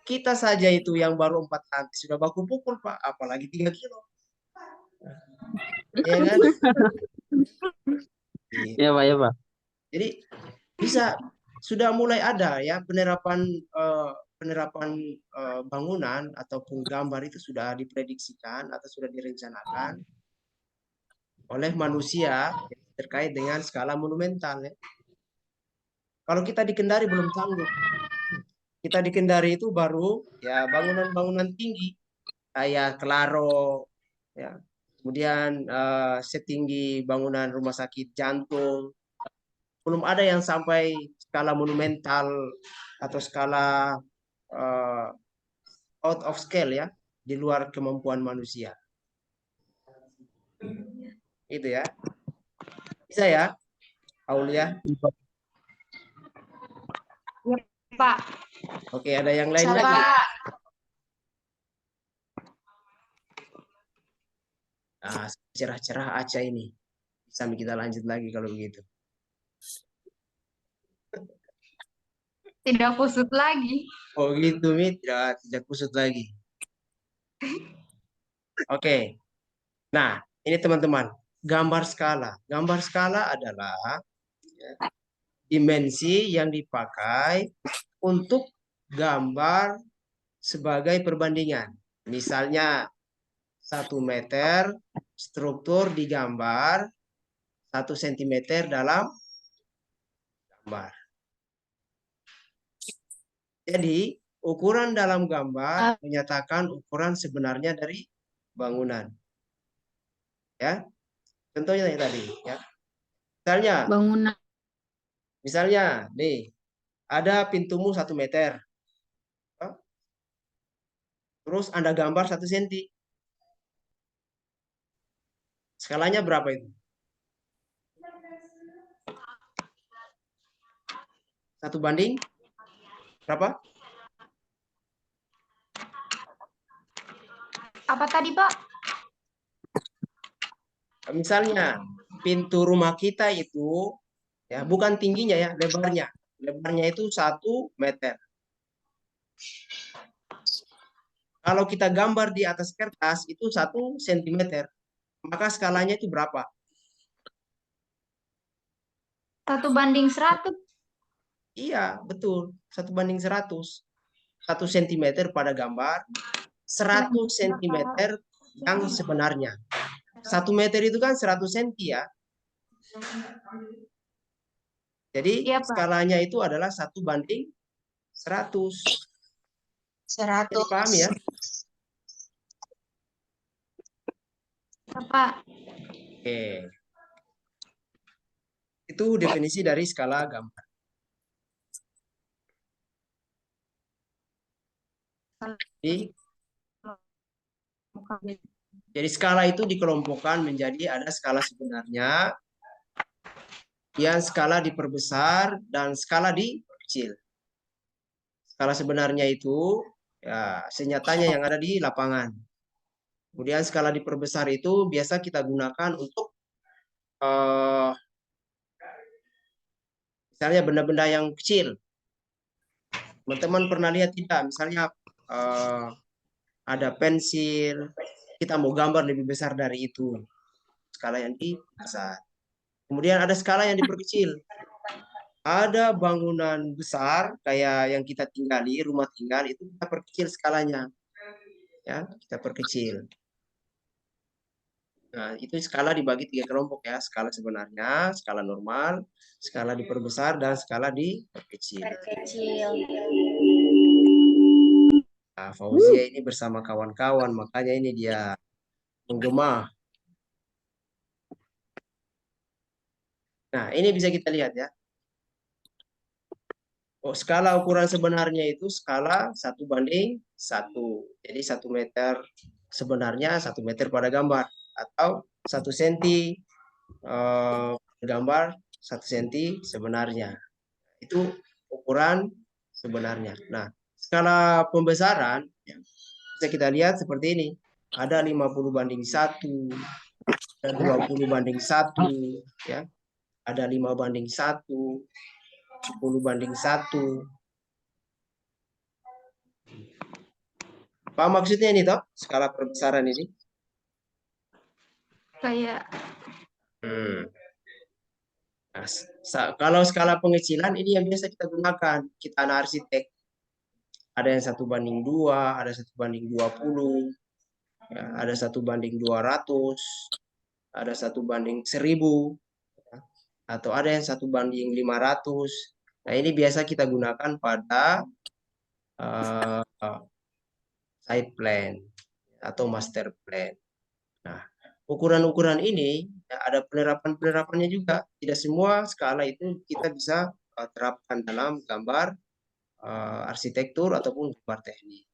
Kita saja itu yang baru 4 lantai sudah baku pukul Pak, apalagi 3 kilo. Ya kan? Ya Pak, ya Pak. Jadi bisa sudah mulai ada ya penerapan bangunan ataupun gambar itu sudah diprediksikan atau sudah direncanakan oleh manusia terkait dengan skala monumental ya. Kalau kita di Kendari belum sanggup. Kita di Kendari itu baru ya bangunan-bangunan tinggi kayak Klaro ya. Kemudian setinggi bangunan rumah sakit jantung. Belum ada yang sampai skala monumental atau skala out of scale ya, di luar kemampuan manusia. Itu ya. Bisa ya, Aulia? Pak. Oke, ada yang lain Bisa, lagi? Pak. Nah, cerah-cerah aja ini. Bisa kita lanjut lagi kalau begitu. Tidak kusut lagi. Oh gitu, Mi. Tidak kusut lagi. Oke. Nah, ini teman-teman. Gambar skala. Gambar skala adalah dimensi yang dipakai untuk gambar sebagai perbandingan. Misalnya 1 meter struktur digambar 1 sentimeter dalam gambar. Jadi ukuran dalam gambar menyatakan ukuran sebenarnya dari bangunan. Ya, contohnya tadi. Ya, misalnya, nih ada pintumu 1 meter. Terus Anda gambar 1 senti. Skalanya berapa itu? 1 banding berapa? Apa tadi, Pak? Misalnya pintu rumah kita itu ya bukan tingginya ya, lebarnya. Lebarnya itu 1 meter. Kalau kita gambar di atas kertas itu 1 sentimeter. Maka skalanya itu berapa? 1:100. Iya, betul. 1:100. 1 sentimeter pada gambar, 100 sentimeter yang sebenarnya. 1 meter itu kan 100 senti ya. Jadi Iya, Pak. skalanya itu adalah 1:100. Jadi paham ya? Pak. Oke. Itu definisi dari skala gambar. Jadi skala itu dikelompokkan menjadi ada skala sebenarnya, kemudian skala diperbesar, dan skala diperkecil. Skala sebenarnya itu ya senyatanya yang ada di lapangan. Kemudian skala diperbesar itu biasa kita gunakan untuk misalnya benda-benda yang kecil. Teman-teman pernah lihat tidak? Misalnya ada pensil, kita mau gambar lebih besar dari itu. Skala yang dibesar. Kemudian ada skala yang diperkecil. Ada bangunan besar kayak yang kita tinggali, rumah tinggal, itu kita perkecil skalanya. Ya, kita perkecil. Nah, itu skala dibagi 3 kelompok ya. Skala sebenarnya, skala normal, skala diperbesar, dan skala diperkecil. Nah, Fauzia ini bersama kawan-kawan, makanya ini dia menggema. Nah, ini bisa kita lihat ya. Oh, skala ukuran sebenarnya itu skala 1:1. Jadi 1 meter sebenarnya 1 meter pada gambar. Atau 1 senti gambar 1 senti sebenarnya. Itu ukuran sebenarnya. Nah, skala pembesaran ya, bisa kita lihat seperti ini. Ada 50:1, ada 20:1, ya. Ada 5:1, 10:1. Apa maksudnya ini toh? Skala perbesaran ini? Kayak Nah, kalau skala pengecilan ini yang biasa kita gunakan, kita anak arsitek. Ada yang 1:2, ada 1:20, ya, ada 1:200, ada 1:1000, ya, atau ada yang 1:500. Nah, ini biasa kita gunakan pada site plan atau master plan. Nah, ukuran-ukuran ini ya, ada penerapan-penerapannya juga. Tidak semua skala itu kita bisa terapkan dalam gambar arsitektur ataupun gambar teknik.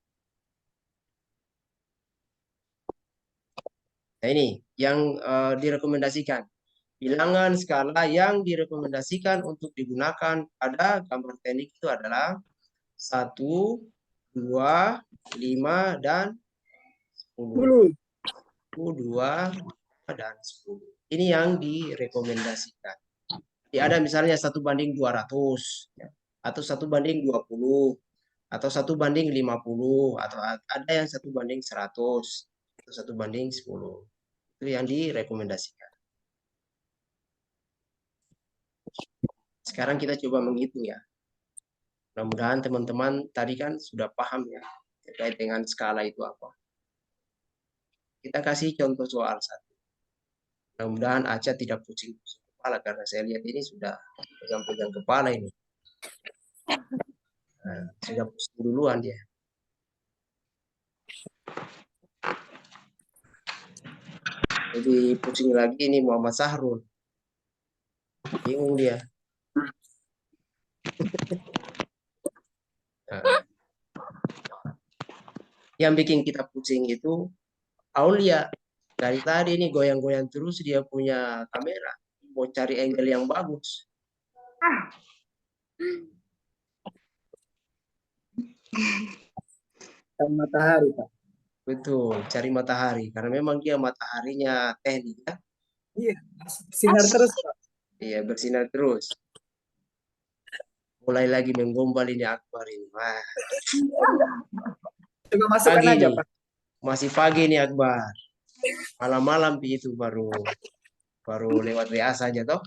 Nah, ini yang direkomendasikan. Bilangan skala yang direkomendasikan untuk digunakan pada gambar teknik itu adalah 1, 2, 5, dan 10. 2, dan 10. Ini yang direkomendasikan. Jadi ada misalnya 1:200, ya, atau 1:20, atau 1:50, atau ada yang 1:100, atau 1:10. Itu yang direkomendasikan. Sekarang kita coba menghitung ya. Mudah-mudahan teman-teman tadi kan sudah paham ya terkait dengan skala itu apa. Kita kasih contoh soal 1. Mudah-mudahan Aca tidak pusing-pusing kepala karena saya lihat ini sudah pegang-pegang kepala ini. Nah, sudah pusing duluan dia. Jadi pusing lagi ini Muhammad Sahrul. Bingung dia. Nah, yang bikin kita pusing itu Aulia. Dari tadi ini goyang-goyang terus dia punya kamera. Mau cari angle yang bagus. Matahari, Pak. Betul, cari matahari. Karena memang dia mataharinya teknik ya. Iya, sinar terus, Pak. Iya, bersinar terus. Mulai lagi menggombal ini Akbar ini. Wah, Coba masukkan pagi aja, nih. Pak. Masih pagi nih Akbar. Malam-malam itu baru lewat WA saja toh.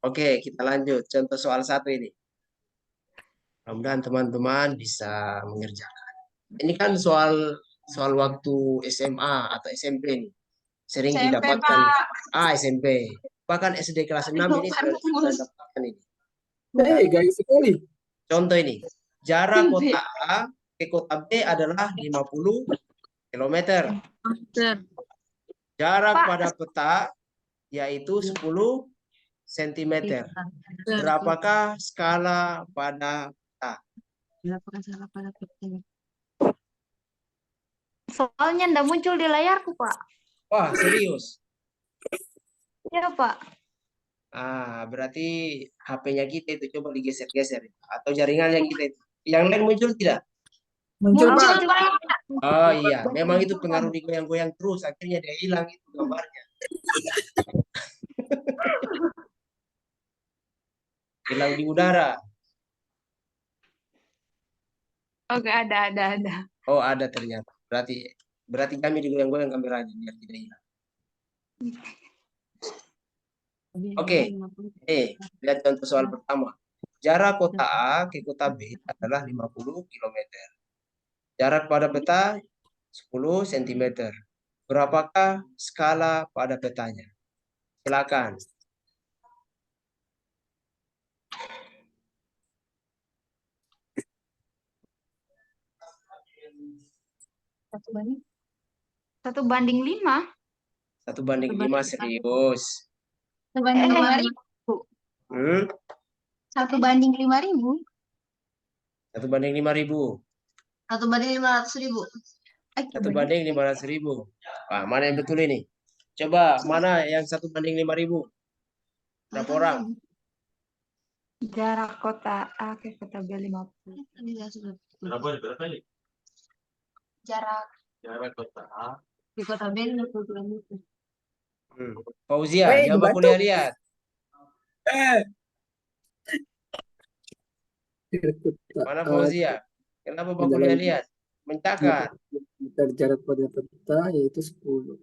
Oke, kita lanjut. Contoh soal 1 ini. Mudah-mudahan teman-teman bisa mengerjakan. Ini kan soal waktu SMA atau SMP nih. Sering didapatkan. SMP. Bahkan SD kelas 6 ini sudah dapatkan ini. Guys, sekali. Contoh ini. Jarak kota A ke kota B adalah 50 km. Jarak Pak. pada peta yaitu 10 cm. Berapakah skala pada peta? Soalnya ndak muncul di layarku, Pak. Wah, serius. Iya, Pak. Berarti HP-nya kita itu coba digeser-geser atau jaringannya kita itu. Yang lain muncul tidak? Muncul, Pak. Pak. Oh iya, memang itu pengaruh digoyang-goyang terus, akhirnya dia hilang itu gambarnya. Hilang di udara. Oke, ada. Oh, ada ternyata. Berarti kami digoyang-goyang kameranya biar tidak hilang. Oke. Lihat contoh soal pertama. Jarak kota A ke kota B adalah 50 km. Jarak pada peta 10 cm. Berapakah skala pada petanya? Silakan. Satu banding 5. 1:5 serius. 5.000. Hmm? 1:5.000. 1:5.000. 1:500.000. 1:500.000. Wah, mana yang betul ini? Coba, mana yang 1:5.000? Berapa orang? Jarak kota A ke kota B 50. Berapa ini? Jarak Kota A. di kota B 50 km. Fauzia, Weh, coba dibantu. kuliah lihat. Mana Fauzia? Kenapa Pak kuliah lihat? Mencatat. Jarak pada peta yaitu 10.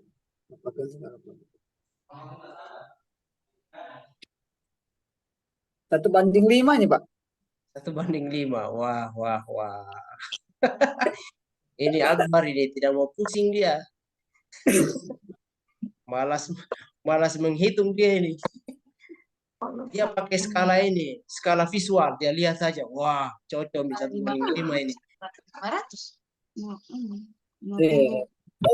Apakah skala pada? 1:5 nih, Pak. 1:5. Wah. Ini Akbar ini tidak mau pusing dia. Malas menghitung dia ini. Dia pakai skala ini, skala visual. Dia lihat saja. Wah, cocok bisa 1:5 ini. 500.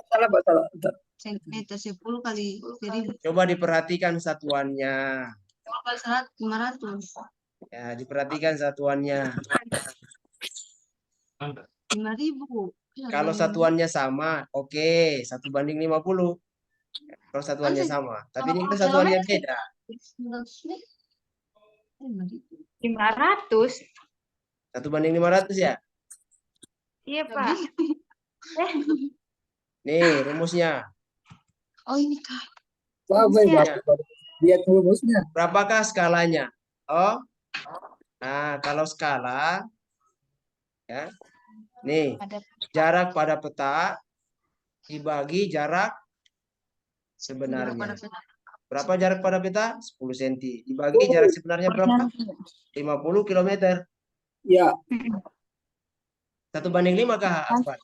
Salah, Pak, salah. Bentar. Centimeter 10 kali 1000. Coba diperhatikan satuannya. 500. Ya, diperhatikan satuannya. 5.000. Kalau satuannya sama, oke, 1:50. Kalau satuannya sama, tapi ini kan satuannya beda. 500. 1:500 ya. Iya, Pak. Nih rumusnya. Oh, ini Kak. Wah, lihat rumusnya. Berapakah skalanya? Oh, nah kalau skala, ya, nih jarak pada peta dibagi jarak sebenarnya. Berapa jarak pada peta? 10 cm. Dibagi jarak sebenarnya berapa? 50 km. Ya. 1:5 kah, Akbar?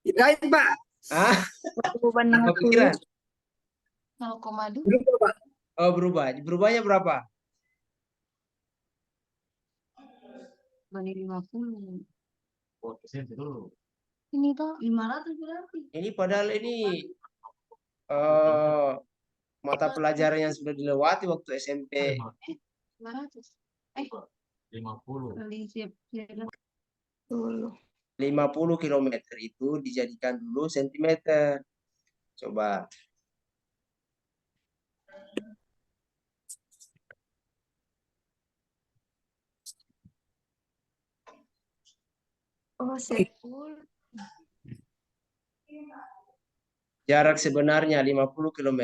Lain, Pak. Apa pikiran? 0,2. Berubah, Pak. Oh, berubah. Berubahnya berapa? Banding 50. Dulu. Ini tuh 500 berarti. Ini padahal ini mata pelajaran yang sudah dilewati waktu SMP. 500. 50. Kali siap. 50 km itu dijadikan dulu sentimeter. Coba. Oh, 10. Jarak sebenarnya 50 km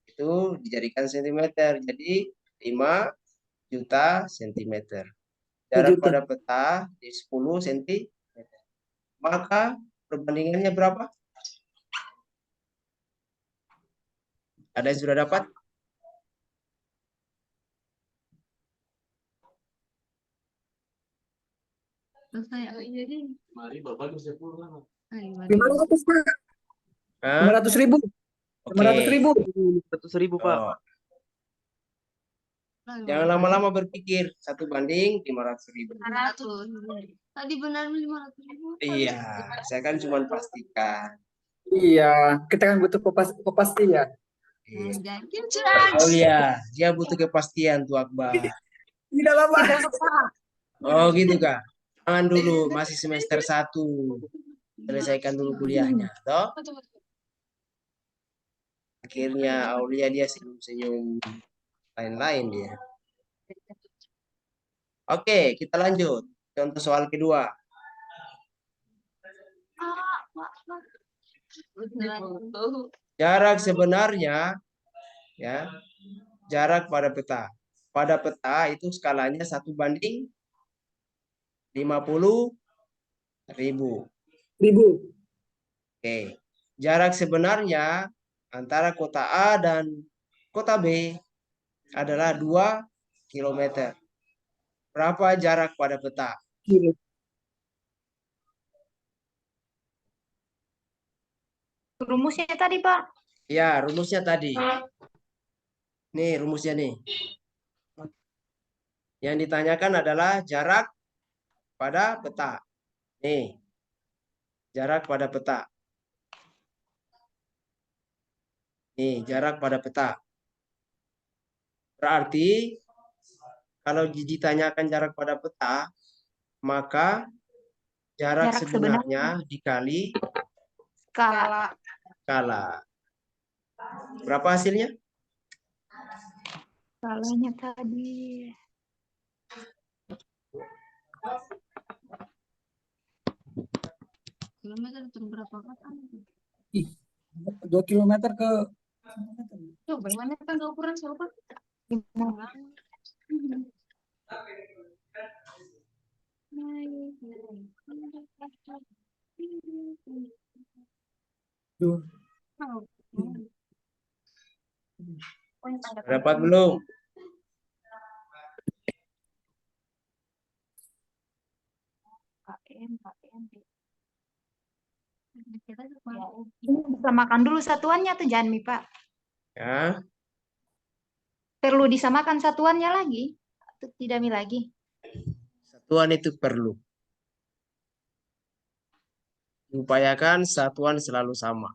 itu dijadikan sentimeter. Jadi 5 juta sentimeter. Jarak Juta. pada peta di 10 sentimeter. Maka perbandingannya berapa? Ada yang sudah dapat? Mari bapak bisa pulang. 500 Pak. Hah? 500.000. Oke. 500.000. 100.000 Pak. Oh, jangan lama-lama berpikir. 1 banding 500.000. 500. Tadi benar 500.000. Iya, saya kan cuma pastikan. Iya, kita kan butuh kepastian. Iya. Jadi curang. Oh iya, dia butuh kepastian tuh Akbar. Tidak lama. Oh gitu Kak. Jangan dulu, masih semester 1. Selesaikan dulu kuliahnya, toh. Akhirnya Aulia dia senyum-senyum lain-lain dia. Oke, kita lanjut. Contoh soal kedua. Jarak sebenarnya ya, jarak pada peta. Pada peta itu skalanya 1 banding 50.000. 1000. Oke. Jarak sebenarnya antara kota A dan kota B adalah 2 km. Berapa jarak pada peta? Kilo. Rumusnya tadi, Pak. Ya, rumusnya tadi. Nih rumusnya nih. Yang ditanyakan adalah jarak pada peta. Nih, jarak pada peta. Nih, jarak pada peta. Berarti kalau ditanyakan jarak pada peta, maka jarak Jarak sebenarnya dikali Skala. skala. Berapa hasilnya? Skalanya tadi. Kilometer itu berapa kan? 2 kilometer ke Tuh, bagaimana kan ukuran siapa? 2. Dapat belum? Ini disamakan dulu satuannya tuh, jangan Mi, Pak. Ya, Perlu disamakan satuannya lagi. Atau tidak Mi lagi? satuan itu perlu. Upayakan satuan selalu sama.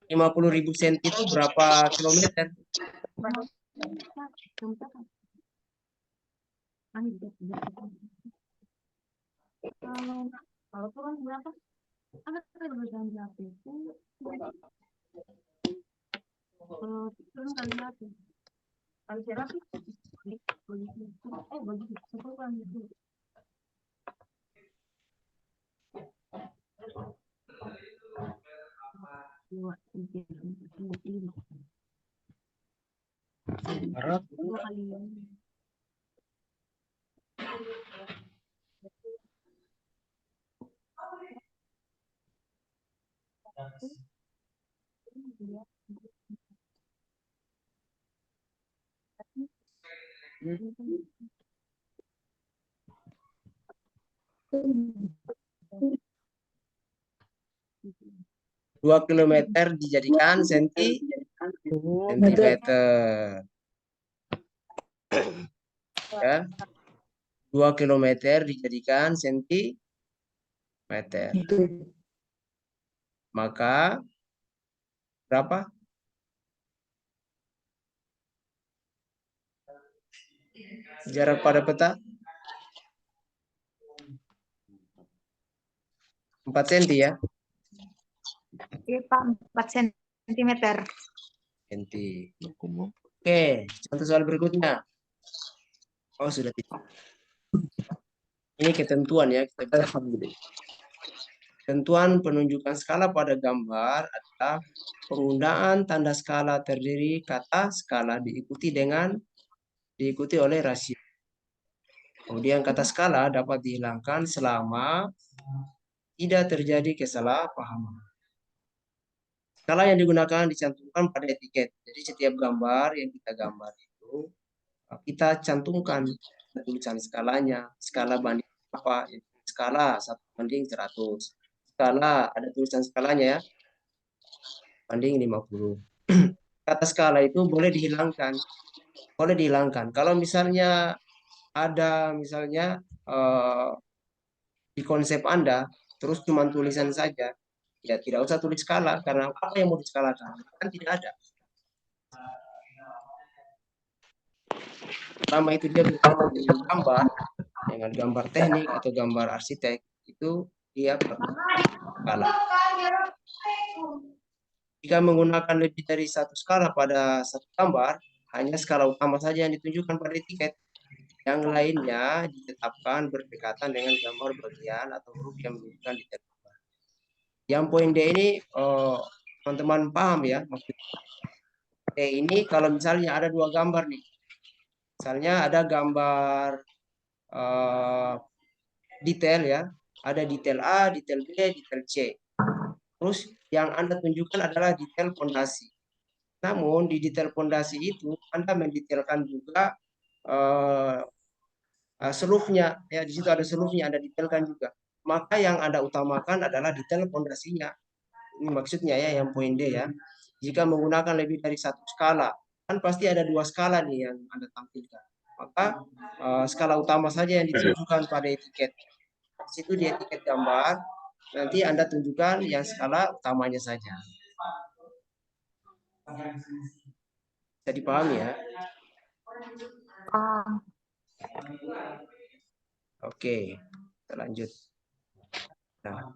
Lima 50.000 senti itu berapa kilometer? Kalau turun berapa? Ada perbedaan berapa itu? Kalau turun kali berapa? Kali berapa? Bagi 10 kali itu. Dua, tiga, empat, lima. Dua kali. 2 kilometer dijadikan sentimeter. Ya. 2 kilometer dijadikan sentimeter. Maka berapa? Jarak pada peta? 4 cm ya. Iya Pak, 4 sentimeter. Senti. Oke, contoh soal berikutnya. Oh, sudah tidak. Ini ketentuan ya. Ketentuan penunjukan skala pada gambar adalah penggunaan tanda skala terdiri kata skala diikuti oleh rasio. Kemudian kata skala dapat dihilangkan selama tidak terjadi kesalahpahaman. Skala yang digunakan dicantumkan pada etiket. Jadi setiap gambar yang kita gambar itu kita cantumkan tulisan skalanya, skala banding apa? Skala 1/100. Skala ada tulisan skalanya ya. Banding 50. Kata skala itu boleh dihilangkan. Boleh dihilangkan. Kalau misalnya ada misalnya di konsep Anda terus cuma tulisan saja, ya tidak usah tulis skala karena apa yang mau diskalakan kan tidak ada. Selama itu dia berkaitan dengan gambar, dengan gambar teknik atau gambar arsitek, itu dia skala. Jika menggunakan lebih dari satu skala pada satu gambar, hanya skala utama saja yang ditunjukkan pada etiket. Yang lainnya ditetapkan berdekatan dengan gambar bagian atau huruf yang menunjukkan detail gambar. Yang poin D ini teman-teman paham ya maksudnya. D ini kalau misalnya ada dua gambar nih. Misalnya ada gambar detail ya, ada detail A, detail B, detail C. Terus yang Anda tunjukkan adalah detail fondasi. Namun di detail fondasi itu Anda mendetailkan juga seluruhnya ya, di situ ada seluruhnya Anda detailkan juga. Maka yang Anda utamakan adalah detail fondasinya. Ini maksudnya ya yang poin D ya. Jika menggunakan lebih dari satu skala, kan pasti ada dua skala nih yang Anda tampilkan. Maka skala utama saja yang ditunjukkan pada etiket. Di situ di etiket gambar nanti Anda tunjukkan yang skala utamanya saja. Bisa dipahami ya? Oke, kita lanjut. Nah,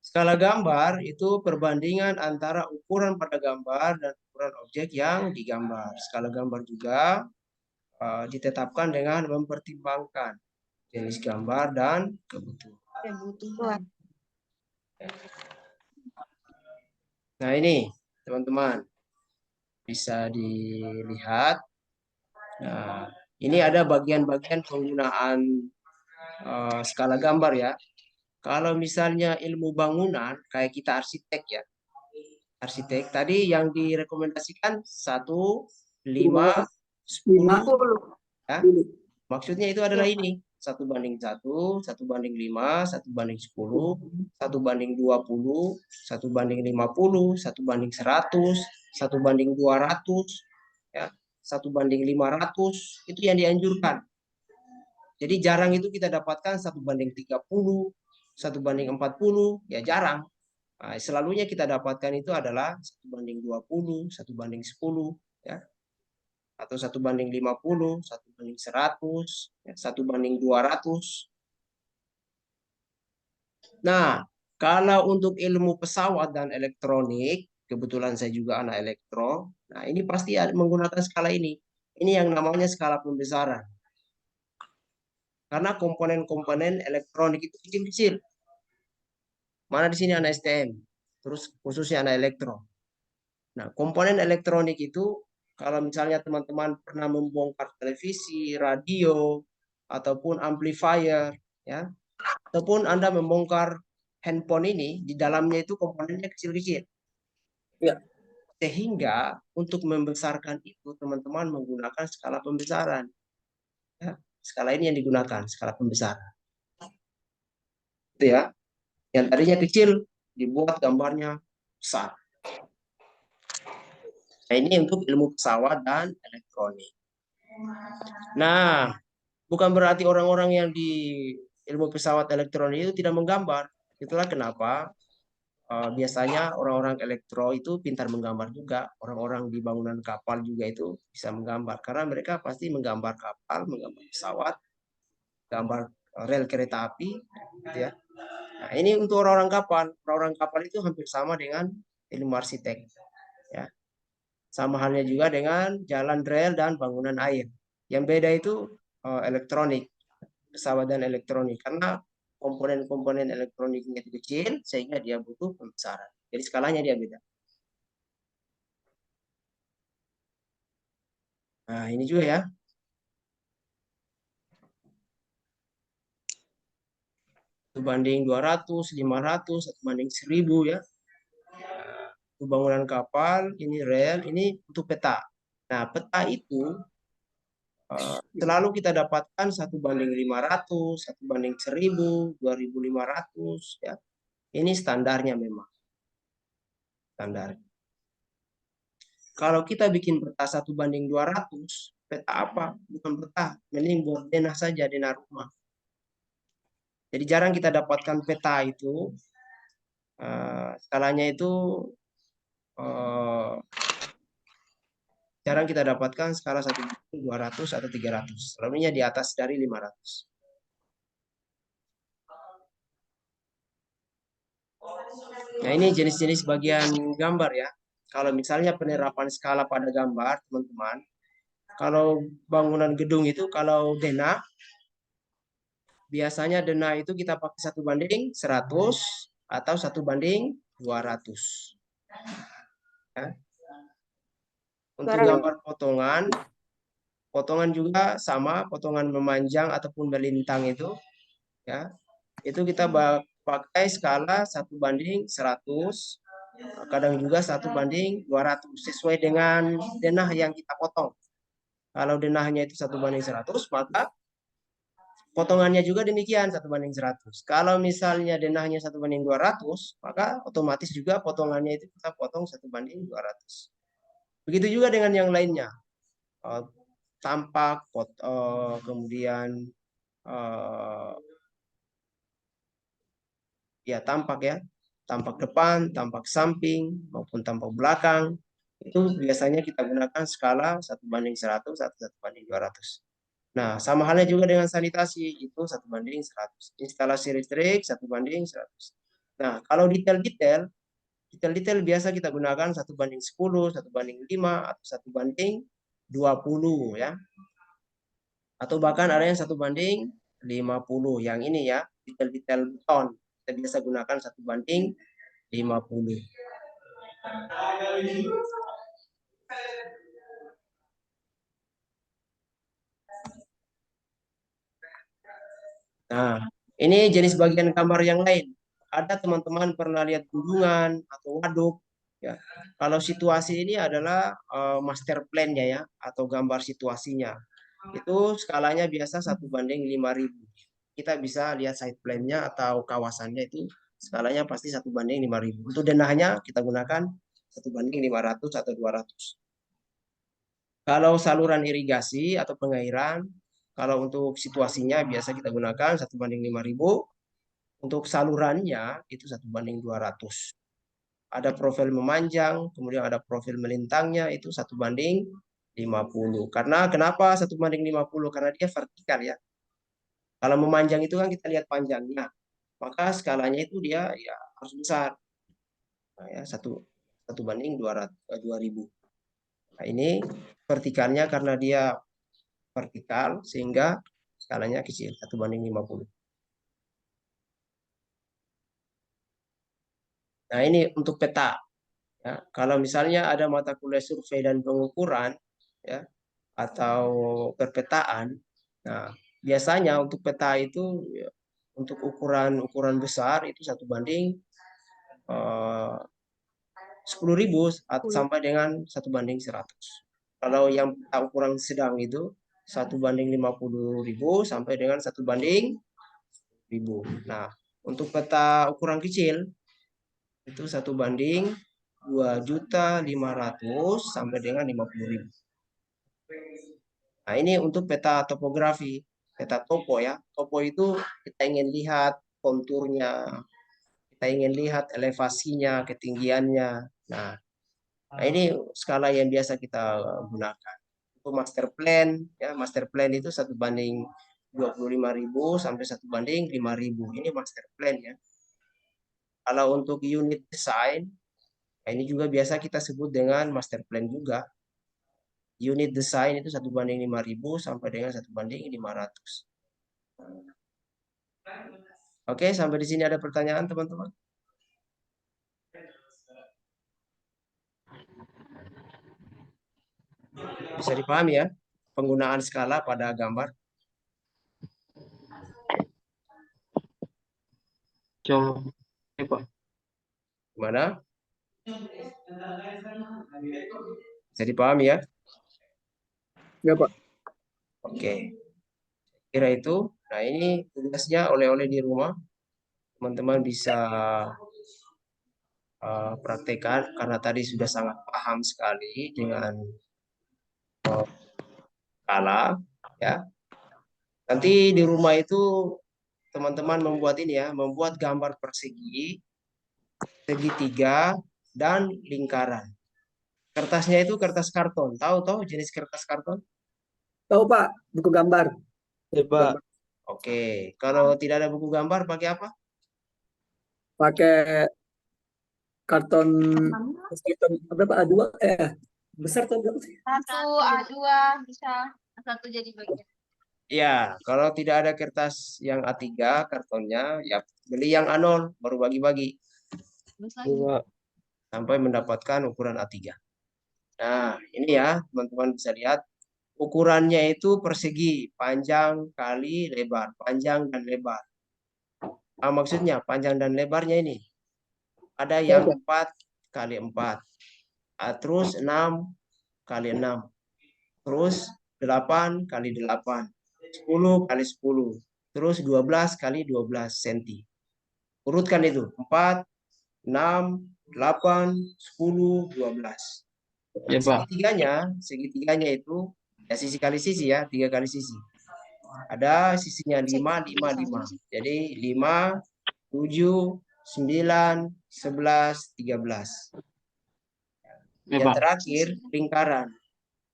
skala gambar itu perbandingan antara ukuran pada gambar dan ukuran objek yang digambar. Skala gambar juga ditetapkan dengan mempertimbangkan jenis gambar dan kebutuhan. Nah ini teman-teman bisa dilihat. Nah ini ada bagian-bagian penggunaan skala gambar ya. Kalau misalnya ilmu bangunan kayak kita arsitek ya. Arsitek tadi yang direkomendasikan 1, 5, 10 ya. Maksudnya itu adalah ini 1/1, 1/5, 1/10, 1/20, 1/50, 1/100, 1/200, ya 1/500 itu yang dianjurkan. Jadi jarang itu kita dapatkan 1/30, 1/40, ya jarang. Nah, selalunya kita dapatkan itu adalah 1/20, 1/10, ya. Atau 1/50, 1/100, 1/200. Nah, kalau untuk ilmu pesawat dan elektronik, kebetulan saya juga anak elektro, nah ini pasti menggunakan skala ini. Ini yang namanya skala pembesaran. Karena komponen-komponen elektronik itu kecil-kecil. Mana di sini anak STM, terus khususnya anak elektro. Nah, komponen elektronik itu kalau misalnya teman-teman pernah membongkar televisi, radio, ataupun amplifier, ya, ataupun Anda membongkar handphone ini, di dalamnya itu komponennya kecil-kecil. Ya. Sehingga untuk membesarkan itu, teman-teman menggunakan skala pembesaran. Ya, skala ini yang digunakan, skala pembesaran. Itu ya. Yang tadinya kecil, dibuat gambarnya besar. Nah, ini untuk ilmu pesawat dan elektronik. Nah, bukan berarti orang-orang yang di ilmu pesawat elektronik itu tidak menggambar. Itulah kenapa biasanya orang-orang elektro itu pintar menggambar juga. Orang-orang di bangunan kapal juga itu bisa menggambar. Karena mereka pasti menggambar kapal, menggambar pesawat, gambar rel kereta api, gitu ya. Nah, ini untuk orang-orang kapal. Orang-orang kapal itu hampir sama dengan ilmu arsitek. Ya. Sama halnya juga dengan jalan rel dan bangunan air. Yang beda itu elektronik, pesawat dan elektronik. Karena komponen-komponen elektroniknya itu kecil, sehingga dia butuh pembesaran. Jadi skalanya dia beda. Nah, ini juga ya. 1:200, 500, 1:1000 ya. Untuk bangunan kapal, ini rel, ini untuk peta. Nah, peta itu selalu kita dapatkan 1:500, 1:1000, 2.500 ya. Ini standarnya memang. Standar. Kalau kita bikin peta 1:200, peta apa? Bukan peta, mending buat denah saja, denah rumah. Jadi jarang kita dapatkan peta itu, skalanya itu jarang kita dapatkan skala 1:200 atau 300. Selalunya di atas dari 500. Nah, ini jenis-jenis bagian gambar ya. Kalau misalnya penerapan skala pada gambar, teman-teman, kalau bangunan gedung itu, kalau denah, biasanya denah itu kita pakai 1:100 atau 1:200. Ya. Untuk gambar potongan juga sama, potongan memanjang ataupun melintang itu, ya, itu kita pakai skala 1:100, kadang juga 1:200 sesuai dengan denah yang kita potong. Kalau denahnya itu 1:100, maka potongannya juga demikian 1:100. Kalau misalnya denahnya 1:200, maka otomatis juga potongannya itu kita potong 1:200. Begitu juga dengan yang lainnya, tampak, kemudian ya tampak ya, tampak depan, tampak samping maupun tampak belakang, itu biasanya kita gunakan skala 1:100 atau 1:200. Nah, sama halnya juga dengan sanitasi, itu 1:100. Instalasi listrik 1:100. Nah, kalau detail-detail biasa kita gunakan 1:10, 1:5, atau 1:20 ya. Atau bahkan ada yang 1:50. Yang ini ya, detail-detail beton. Kita biasa gunakan 1:50. Nah, ini jenis bagian kamar yang lain. Ada teman-teman pernah lihat gunungan atau waduk, ya. Kalau situasi ini adalah master plan-nya ya, atau gambar situasinya. Itu skalanya biasa 1:5000. Kita bisa lihat side plan-nya atau kawasannya itu skalanya pasti 1:5000. Untuk denahnya kita gunakan 1:500 atau 200. Kalau saluran irigasi atau pengairan, kalau untuk situasinya biasa kita gunakan 1:5000. Untuk salurannya itu 1:200. Ada profil memanjang, kemudian ada profil melintangnya, itu 1:50. Karena kenapa 1:50? Karena dia vertikal ya. Kalau memanjang itu kan kita lihat panjangnya, maka skalanya itu dia ya harus besar. Nah, ya 1:2000. Nah, ini vertikalnya karena dia vertikal sehingga skalanya kecil, 1:50. Nah, ini untuk peta. Ya, kalau misalnya ada mata kuliah survei dan pengukuran, ya, atau perpetaan, nah biasanya untuk peta itu ya, untuk ukuran besar itu 1:10.000 sampai dengan 1:100. Kalau yang peta ukuran sedang itu 1:50.000 sampai dengan 1:1000. Nah, untuk peta ukuran kecil itu 1:2.500.000 sampai dengan 50.000. Nah, ini untuk peta topografi, peta topo ya. Topo itu kita ingin lihat konturnya, kita ingin lihat elevasinya, ketinggiannya. Nah, ini skala yang biasa kita gunakan. Untuk master plan, ya master plan itu 1:25.000 sampai 1:5.000. Ini master plan ya. Kalau untuk unit design, ini juga biasa kita sebut dengan master plan juga. Unit design itu 1:5.000 sampai dengan 1:500. Oke, sampai di sini ada pertanyaan teman-teman? Bisa dipahami ya penggunaan skala pada gambar? Coba. Pak. Gimana? Bisa dipahami ya? Ya, Pak. Oke. Kira itu. Nah, ini tugasnya oleh-oleh di rumah. Teman-teman bisa praktekkan karena tadi sudah sangat paham sekali dengan skala ya. Nanti di rumah itu teman-teman membuat ini ya, membuat gambar persegi, segitiga, dan lingkaran. Kertasnya itu kertas karton. Tahu jenis kertas karton? Tahu, Pak, buku gambar. Ya, Pak. Oke, kalau tidak ada buku gambar pakai apa? Pakai karton berapa A2 besar tuh berapa sih? 1 A2 bisa 1 jadi bagian. Ya, kalau tidak ada kertas yang A3 kartonnya, ya beli yang A0 baru bagi-bagi Pak. sampai mendapatkan ukuran A3. Nah, ini ya, teman-teman bisa lihat ukurannya itu persegi, panjang kali lebar, panjang dan lebar. Maksudnya panjang dan lebarnya ini ada yang 4 kali 4, terus 6 kali 6, terus 8 kali 8, 10 kali 10, terus 12 kali 12 cm. Urutkan itu 4, 6, 8, 10, 12. Ya, Pak. Segitiganya itu ya sisi kali sisi ya, 3 kali sisi. Ada sisinya 5, 5, 5. Jadi 5, 7, 9, 11, 13. Yang terakhir lingkaran.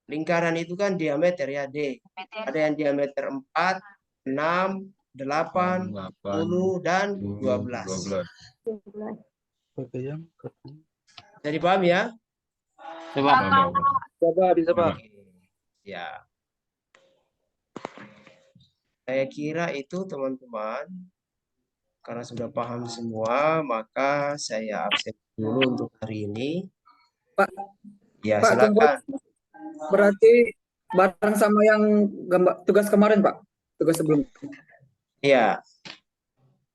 Lingkaran itu kan diameter ya, D. Ada yang diameter 4, 6, 8, 10, dan 12. Bisa dipahami ya? Coba bisa, Pak. Ya. Saya kira itu teman-teman. Karena sudah paham semua, maka saya absen dulu untuk hari ini. Pak. Ya, Pak, silakan. Berarti bareng sama yang tugas kemarin, Pak? Tugas sebelumnya. Ya.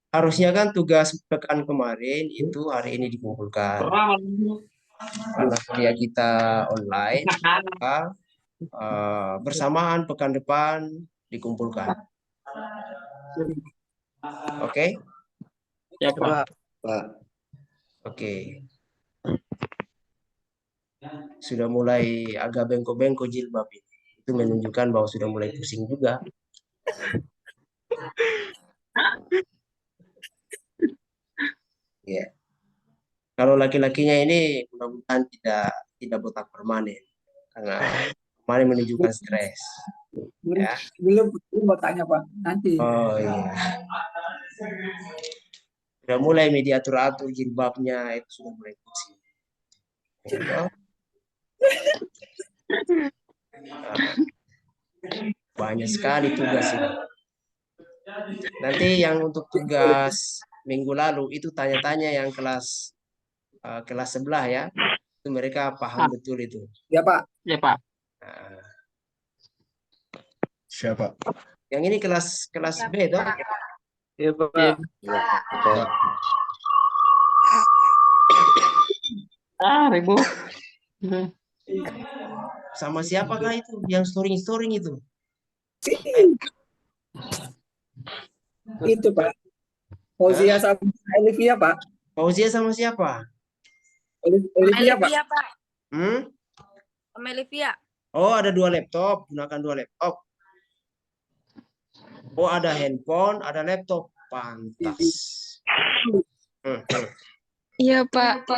Harusnya kan tugas pekan kemarin itu hari ini dikumpulkan. Karena kuliah kita online, maka bersamaan pekan depan dikumpulkan. Oke? Ya, Pak. Oke. Sudah mulai agak bengkok-bengkok jilbab ini. Itu menunjukkan bahwa sudah mulai pusing juga. Ya. Kalau laki-lakinya ini mudah-mudahan tidak botak permanen karena kemarin menunjukkan stres. Ya. Belum mau tanya, Pak. Nanti. Oh iya. Sudah mulai atur jilbabnya itu sudah mulai pusing. Banyak sekali tugas ini. Nanti yang untuk tugas minggu lalu itu tanya-tanya yang kelas sebelah ya. Itu mereka paham betul itu. Ya, Pak. Ya, Pak. Nah, Siapa? yang ini kelas B toh? Ya, Pak. Ribu. Sama siapakah itu yang storing itu? Itu, Pak. Fauzia sama Olivia, Pak. Fauzia sama siapa? Olivia, Pak. Olivia, Pak. Olivia. Oh, ada 2 laptop, gunakan 2 laptop. Oh, ada handphone, ada laptop. Pantas. Iya, Pak.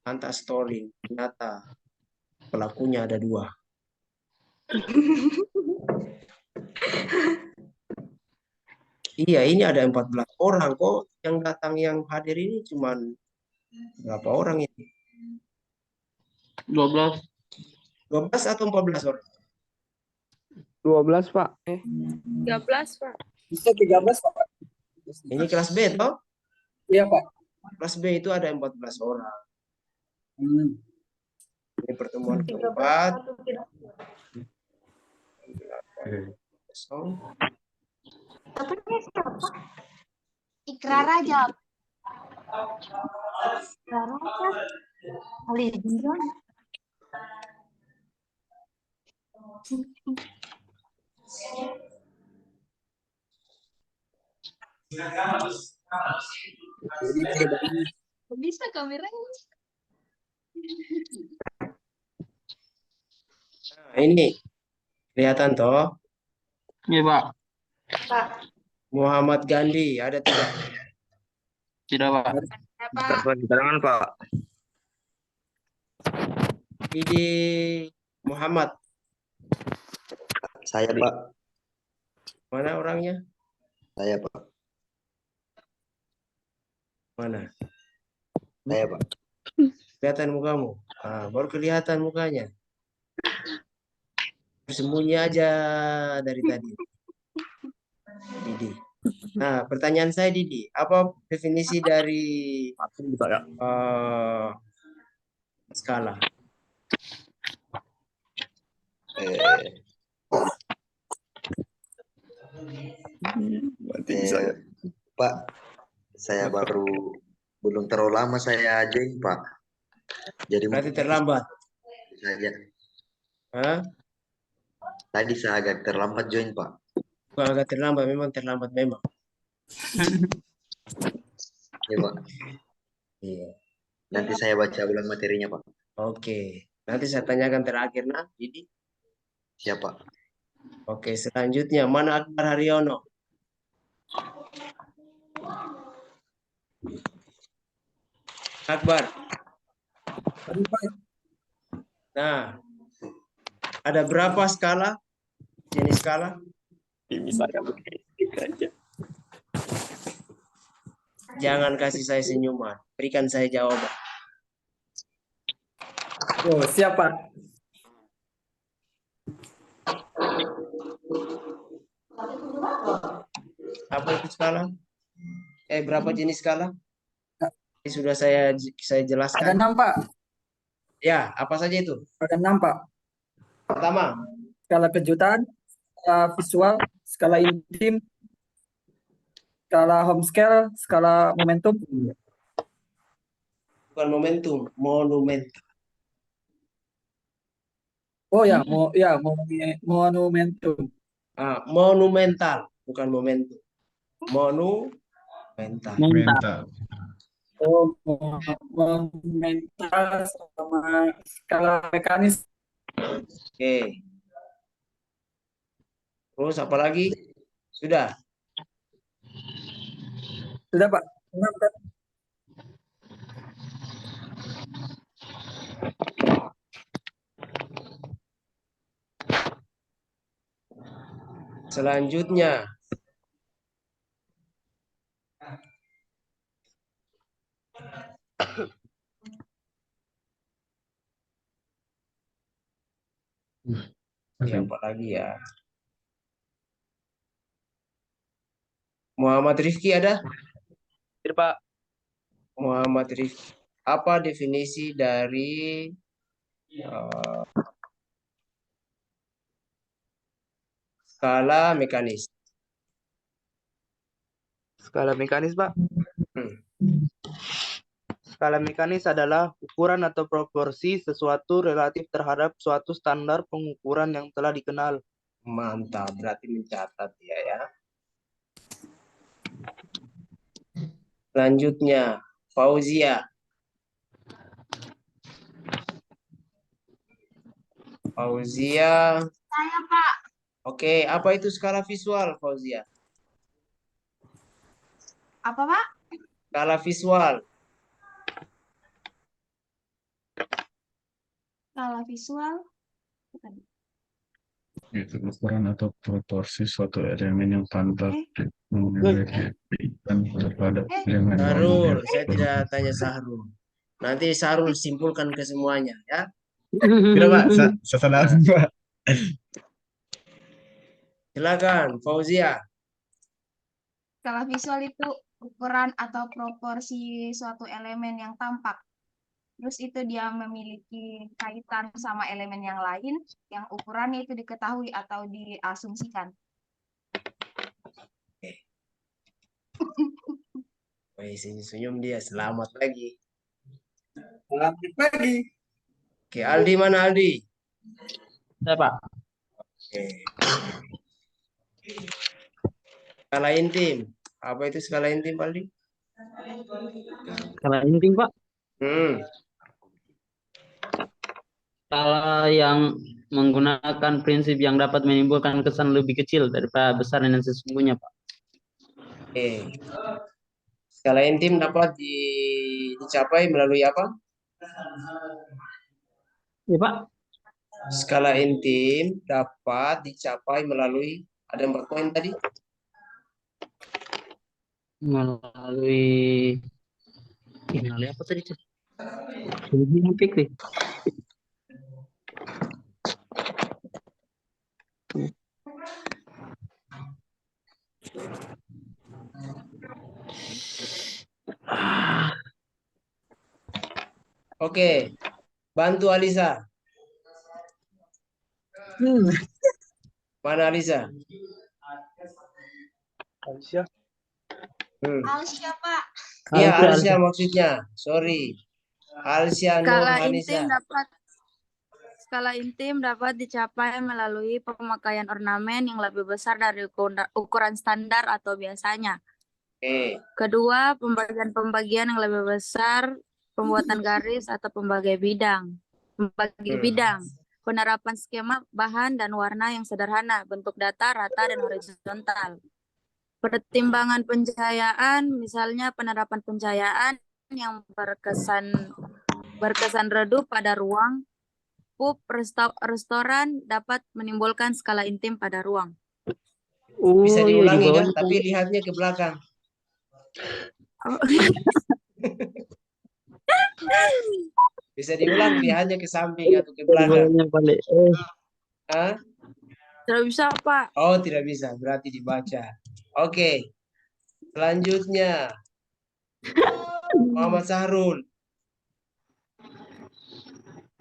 Pantas storing. Ternyata pelakunya ada 2. Iya, ini ada 14 orang kok. Yang datang yang hadir ini cuman berapa orang ini? 12. 12 atau 14 orang? 12, Pak. 13, Pak. Bisa 13, Pak. Ini kelas B toh? Iya, Pak. Kelas B itu ada 14 orang. Hmm. Ini pertemuan 13 keempat. atau tidak? Kosong. Satunya siapa? Ikrar aja. Rara apa? Ali Junjun. Bisa kameranya. Nah, ini kelihatan toh? Iya, Pak. Muhammad Gandhi ada tidak? Tidak, Pak. Keterangan Pak. Didi Muhammad. Saya Pak. Mana orangnya? Saya Pak. Mana? Saya Pak. Kelihatan mukamu? Ah, baru kelihatan mukanya. Bersembunyi aja dari tadi. Didi. Nah, pertanyaan saya Didi, apa definisi dari skala? Pak, saya baru belum terlalu lama saya join Pak. Jadi Berarti mungkin terlambat. saja. Hah? Tadi saya agak terlambat join Pak. Bukan agak terlambat, memang terlambat memang. Iya Pak. Iya. Nanti saya baca ulang materinya Pak. Oke. Nanti saya tanyakan terakhir nah, Didi. Siapa? Oke, selanjutnya mana Akbar Haryono? Akbar. Nah, ada berapa skala? Jenis skala? Jangan kasih saya senyuman, berikan saya jawaban. Oh, siapa? Apa itu skala? Berapa jenis skala? Sudah saya Ada jelaskan. 6, Pak. Ya, apa saja itu? Ada 6, Pak. Pertama, Skala kejutan, skala visual, skala intim, skala home scale, skala momentum. bukan momentum, monumen. Oh ya, monumentum. Monumental, bukan momentum. Monumental. Mental. Oh, monumental sama skala mekanis. Oke. Terus apa lagi? Sudah. Sudah, Pak. 6, Pak. Selanjutnya. Siapa lagi ya? Muhammad Rifki ada? Tidak, Pak. Muhammad Rifki. Apa definisi dari skala mekanis? Skala mekanis, Pak. Hmm. Skala mekanis adalah ukuran atau proporsi sesuatu relatif terhadap suatu standar pengukuran yang telah dikenal. Mantap, berarti mencatat dia ya. Selanjutnya, Fauzia. Fauzia. Saya, Pak. Oke, apa itu skala visual, Fauzia? Apa, Pak? Skala visual. Skala visual. Itu ukuran atau proporsi suatu elemen yang tanpa memiliki kaitan terhadap elemen Sahrul, bangunan. saya tidak tanya Sahrul. Nanti Sahrul simpulkan ke semuanya ya. Tidak, Pak. Saya salah, Pak. Silakan Fauzia. Skala visual itu ukuran atau proporsi suatu elemen yang tampak. Terus itu dia memiliki kaitan sama elemen yang lain, yang ukurannya itu diketahui atau diasumsikan. Wih, senyum dia. Selamat pagi. Selamat pagi. Oke, Aldi mana Aldi? Ya, Pak. Oke. Skala intim. Apa itu skala intim, Aldi? Skala intim, Pak. Skala yang menggunakan prinsip yang dapat menimbulkan kesan lebih kecil daripada besar yang sesungguhnya, Pak. Oke. Skala intim dapat dicapai melalui apa? Ya, Pak. Skala intim dapat dicapai melalui, ada yang berpoin tadi? Melalui apa tadi, Cak? Lebih fikri. Oke. Bantu Alisa. Mana Alisa? Aisyah. Alsya, Pak. Iya, Alsia maksudnya. Sorry. Alsia Nur Hanisa. Skala intim dapat dicapai melalui pemakaian ornamen yang lebih besar dari ukuran standar atau biasanya. Kedua, pembagian-pembagian yang lebih besar, pembuatan garis atau pembagi bidang, penerapan skema bahan dan warna yang sederhana, bentuk datar, rata, dan horizontal. Pertimbangan pencahayaan, misalnya penerapan pencahayaan yang berkesan redup pada ruang. Pub, restoran dapat menimbulkan skala intim pada ruang. Bisa diulangi kan? Tapi lihatnya ke belakang. Bisa diulang, lihatnya ke samping atau ke belakang. Tidak bisa, Pak. Oh, tidak bisa. Berarti dibaca. Oke. Selanjutnya. Muhammad Sahrul.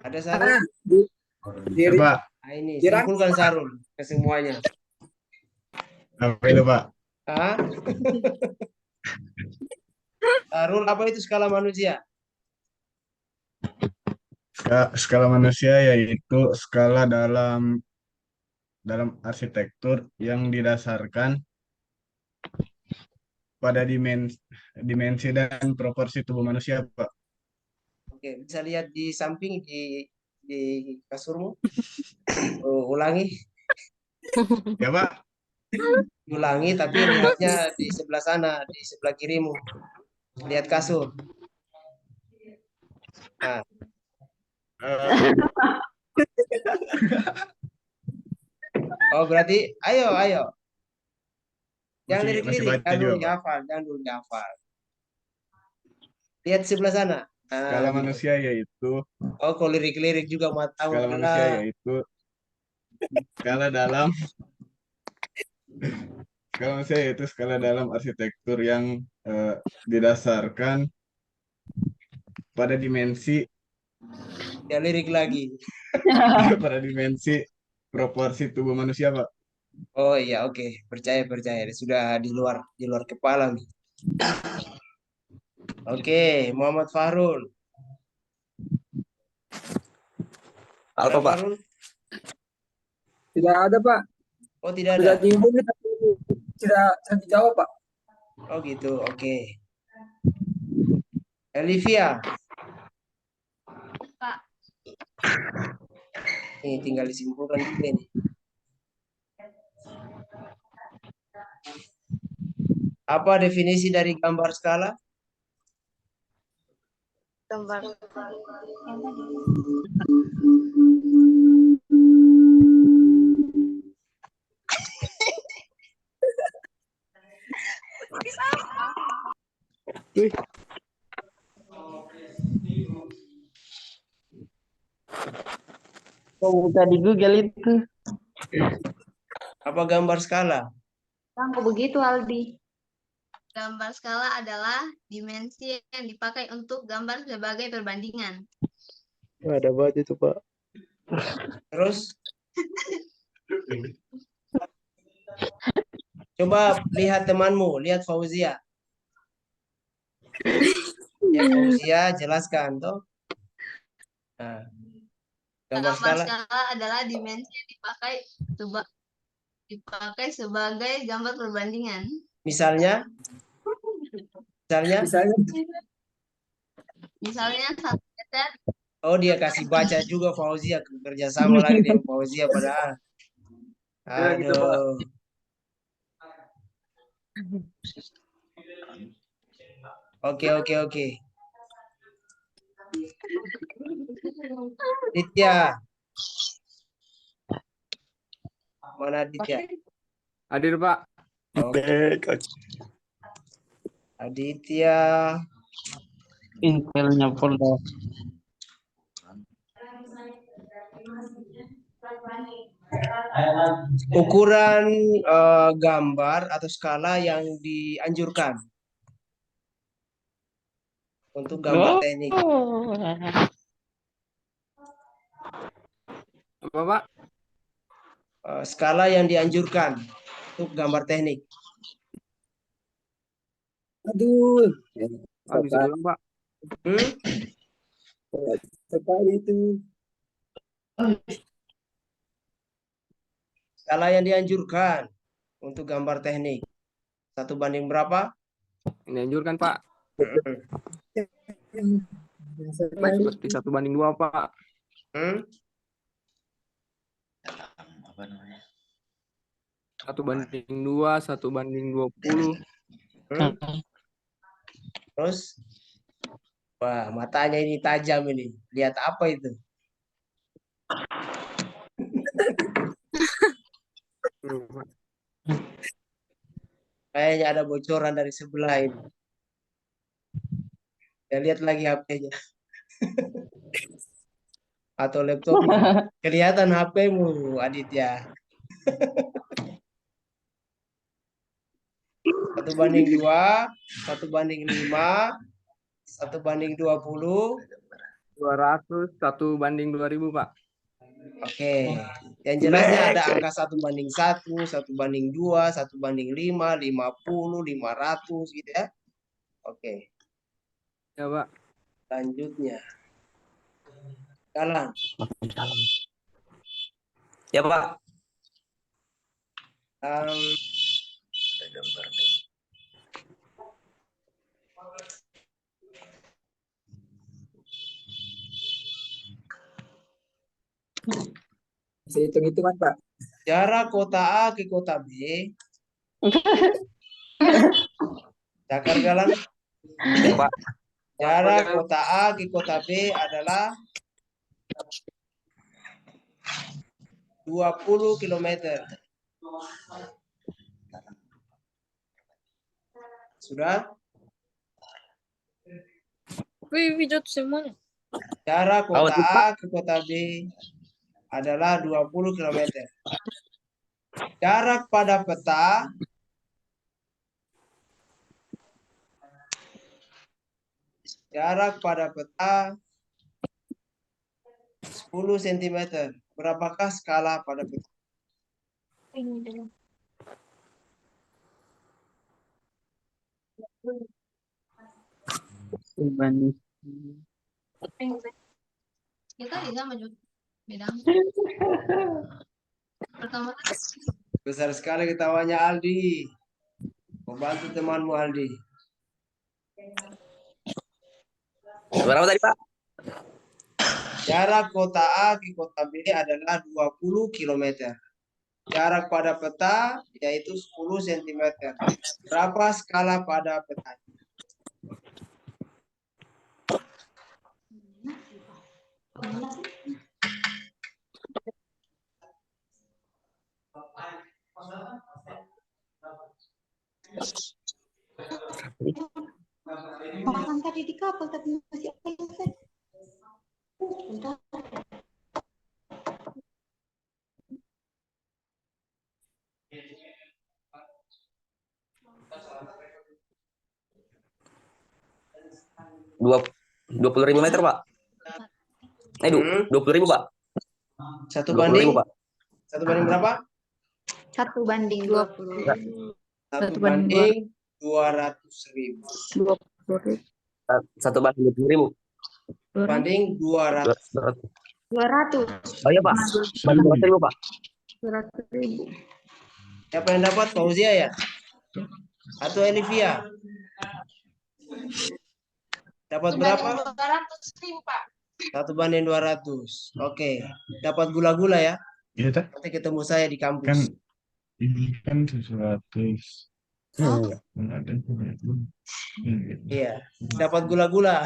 Ada Sahrul? Pak. Nah, ini simpulkan Sahrul ke semuanya. Apa itu, Pak? Sahrul, apa itu skala manusia? Skala manusia yaitu skala dalam arsitektur yang didasarkan pada dimensi dan proporsi tubuh manusia, Pak. Oke, bisa lihat di samping di kasurmu. Ulangi. Ya, Pak. Ulangi, tapi lihatnya di sebelah sana, di sebelah kirimu. Lihat kasur. Nah. Oh, berarti ayo. Jangan lirik-lirik, jangan dulu dihafal. Lihat sebelah sana. Skala manusia yaitu. Oh, kalau lirik-lirik juga mau tahu. Skala manusia yaitu skala dalam arsitektur yang didasarkan pada dimensi. Ya, lirik lagi. Pada dimensi proporsi tubuh manusia, Pak. Oh iya, oke. Percaya. Sudah di luar kepala nih. Oke, Muhammad Fahrul. Apa, Pak? Fahrul? Tidak ada, Pak. Oh, tidak ada. Sudah dihubungi tapi tidak dijawab, Pak. Oh gitu, oke. Olivia. Pak. Ini tinggal disimpulkan juga ini. Apa definisi dari gambar skala? Gambar. Kok buka di Google itu? Apa gambar skala? Bang, kok begitu Aldi? Gambar skala adalah dimensi yang dipakai untuk gambar sebagai perbandingan. Ada banget itu, Pak. Terus coba lihat temanmu, lihat Fauzia. Ya Fauzia jelaskan toh. Nah, gambar skala adalah dimensi yang dipakai sebagai gambar perbandingan. misalnya Misalnya 1 meter. oh dia kasih baca juga Fauzia, kerjasama lagi dengan Fauzia padahal. Ya, gitu, Pak. Aduh. Oke. Ditya. Mana Ditya? Hadir, Pak. Oke. Aditya. Intelnya Polda. Ukuran gambar atau skala yang dianjurkan untuk gambar teknik. Apa, Pak? Skala yang dianjurkan untuk gambar teknik. Aduh. Bisa diulang, Pak. Sekali itu. Skala yang dianjurkan untuk gambar teknik. 1 banding berapa? Ini anjurkan, Pak. Seperti 1:2, Pak. 1:2, 1:20. Terus, wah matanya ini tajam ini. Lihat apa itu? Kayaknya ada bocoran dari sebelah ini. Ya lihat lagi HP-nya. Atau laptopnya. Kelihatan HP-mu, Aditya. 1:2, 1:5, 1:20. 200, 1:2000, Pak. Oke. Yang jelasnya ada angka 1:1, 1:2, 1:5, 50, 500 gitu ya. Oke. Ya, Pak. Selanjutnya. Galang. Ya, Pak. Bisa hitung-hitungan, Pak. Jarak kota A ke kota B. Cakar Galang. Pak. Jarak kota A ke kota B adalah 20 km. Sudah? Video semuanya. Jarak kota A ke kota B adalah 20 km. Jarak pada peta peta 10 cm. Berapakah skala pada peta? Ini dulu. Kita bisa maju beda. Pertama Besar sekali ketawanya Aldi. Membantu temanmu Aldi. Berapa tadi, Pak? Jarak kota A ke kota B adalah 20 km. Jarak pada peta yaitu 10 cm. Berapa skala pada peta? tadi di kapal tapi masih apa yang saya? Bentar. Dua 20.000 meter, Pak. 20.000, Pak. 20.000, Pak. Satu banding berapa? 1 banding 20. Satu banding 200.000. 1 banding 20.000. Banding 200. 200. Oh iya, Pak. Banding 200.000, Pak. 200.000. Siapa yang dapat? Fauzia ya? Atau Olivia? Dapat berapa? 200.000, Pak. 1 banding 200. Oke. Dapat gula-gula ya? Iya, Teh. Nanti ketemu saya di kampus. Kan ini kan 100. Ada. Iya. Dapat gula-gula.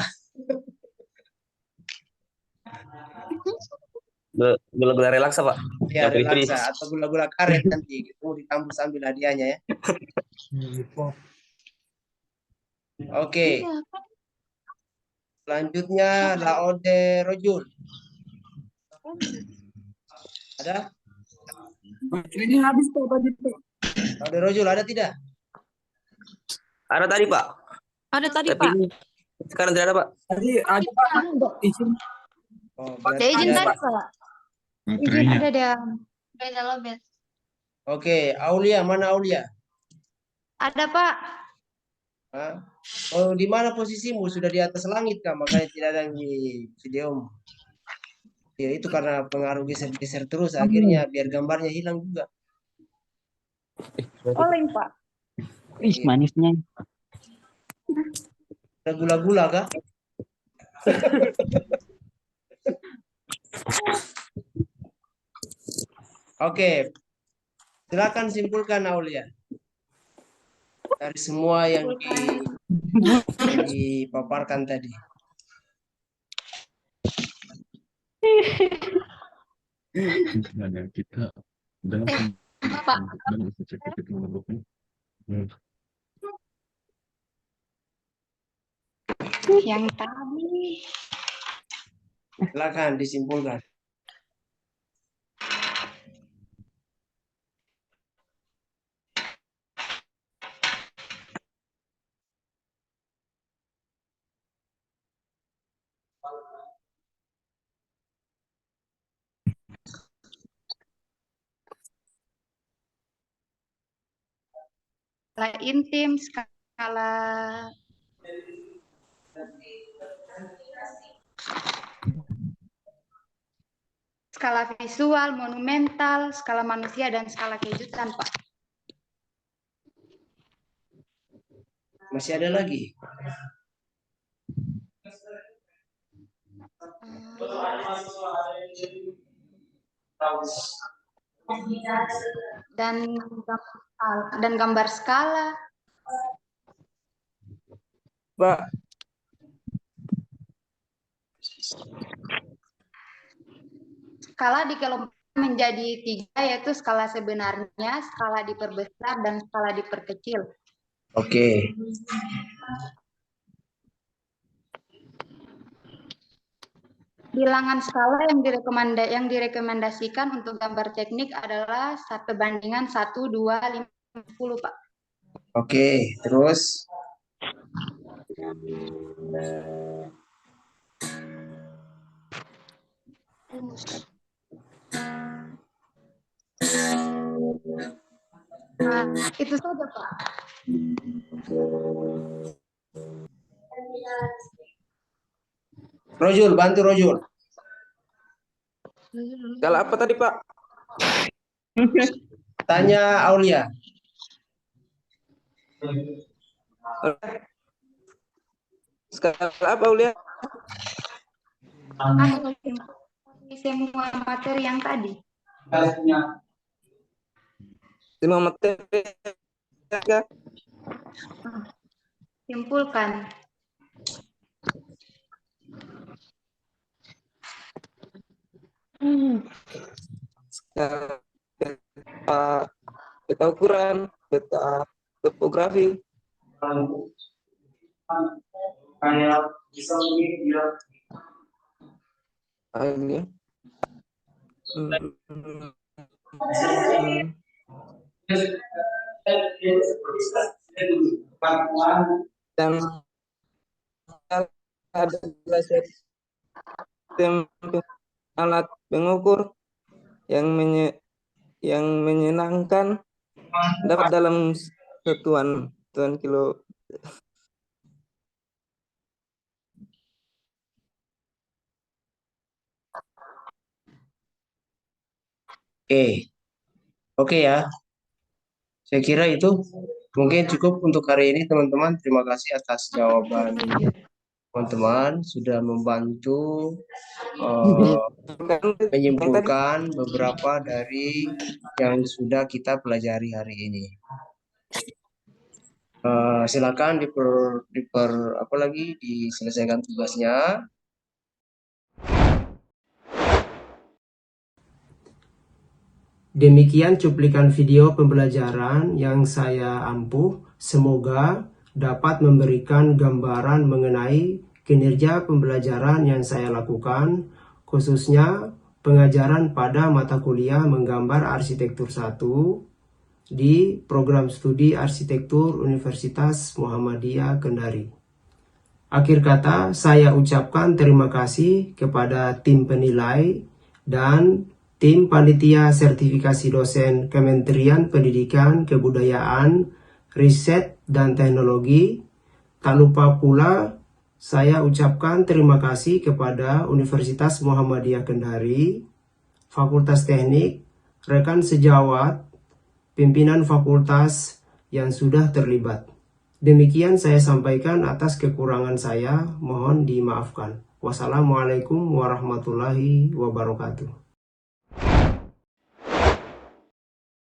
Gula-gula relaksa, Pak. Ya, Yang free-free. relaksa atau gula-gula karet nanti ketemu di kampus ambil hadiahnya ya. Oke. Selanjutnya Laode Rojul. Ada? Ini habis Pak tadi, Pak. Laode Rojul ada tidak? Ada tadi, Pak. Ada tadi, Tapi Pak. sekarang tidak ada, Pak. Tadi ada Pak izin. Oh, Ada berarti izin ada. tadi, Pak. Izin Materinya. ada dia. Beda lobet. Oke, Aulia, mana Aulia? Ada, Pak. Hah? Oh, di mana posisimu? Sudah di atas langit kah? Makanya tidak ada di videomu. Ya itu karena pengaruh geser-geser terus akhirnya biar gambarnya hilang juga. Oleng, Pak. Ih, manisnya. Ada gula-gula kah? Oke. Silakan simpulkan Aulia. Dari semua yang dipaparkan tadi. Ada kita dalam Pak. dalam cek menurutnya. Yang tadi. Silakan disimpulkan. Skala intim, skala skala visual, monumental, skala manusia, dan skala kejutan, Pak. Masih ada lagi? Dan gambar skala. Pak. Skala dikelompokkan menjadi 3, yaitu skala sebenarnya, skala diperbesar, dan skala diperkecil. Oke. Bilangan skala yang direkomendasikan untuk gambar teknik adalah 1:1, 2, 50, Pak. Oke, terus? Nah, itu saja, Pak. Rojul, bantu Rojul. Skala apa tadi, Pak? Tanya Aulia. Skala apa, Ulia? Semua materi yang tadi. Semua materi. Simpulkan. Peta ukuran, peta topografi. Dan adalah sistem alat pengukur yang menyenangkan dapat dalam satuan kilo. Oke ya. Saya kira itu mungkin cukup untuk hari ini teman-teman. Terima kasih atas jawaban teman-teman sudah membantu menyimpulkan beberapa dari yang sudah kita pelajari hari ini. Silakan diselesaikan tugasnya. Demikian cuplikan video pembelajaran yang saya ampuh. Semoga dapat memberikan gambaran mengenai kinerja pembelajaran yang saya lakukan, khususnya pengajaran pada mata kuliah menggambar arsitektur 1 di program studi arsitektur Universitas Muhammadiyah Kendari. Akhir kata, saya ucapkan terima kasih kepada tim penilai dan tim panitia sertifikasi dosen Kementerian Pendidikan, Kebudayaan, Riset, dan Teknologi. Tak lupa pula saya ucapkan terima kasih kepada Universitas Muhammadiyah Kendari, Fakultas Teknik, rekan sejawat, pimpinan fakultas yang sudah terlibat. Demikian saya sampaikan. Atas kekurangan saya, mohon dimaafkan. Wassalamualaikum warahmatullahi wabarakatuh.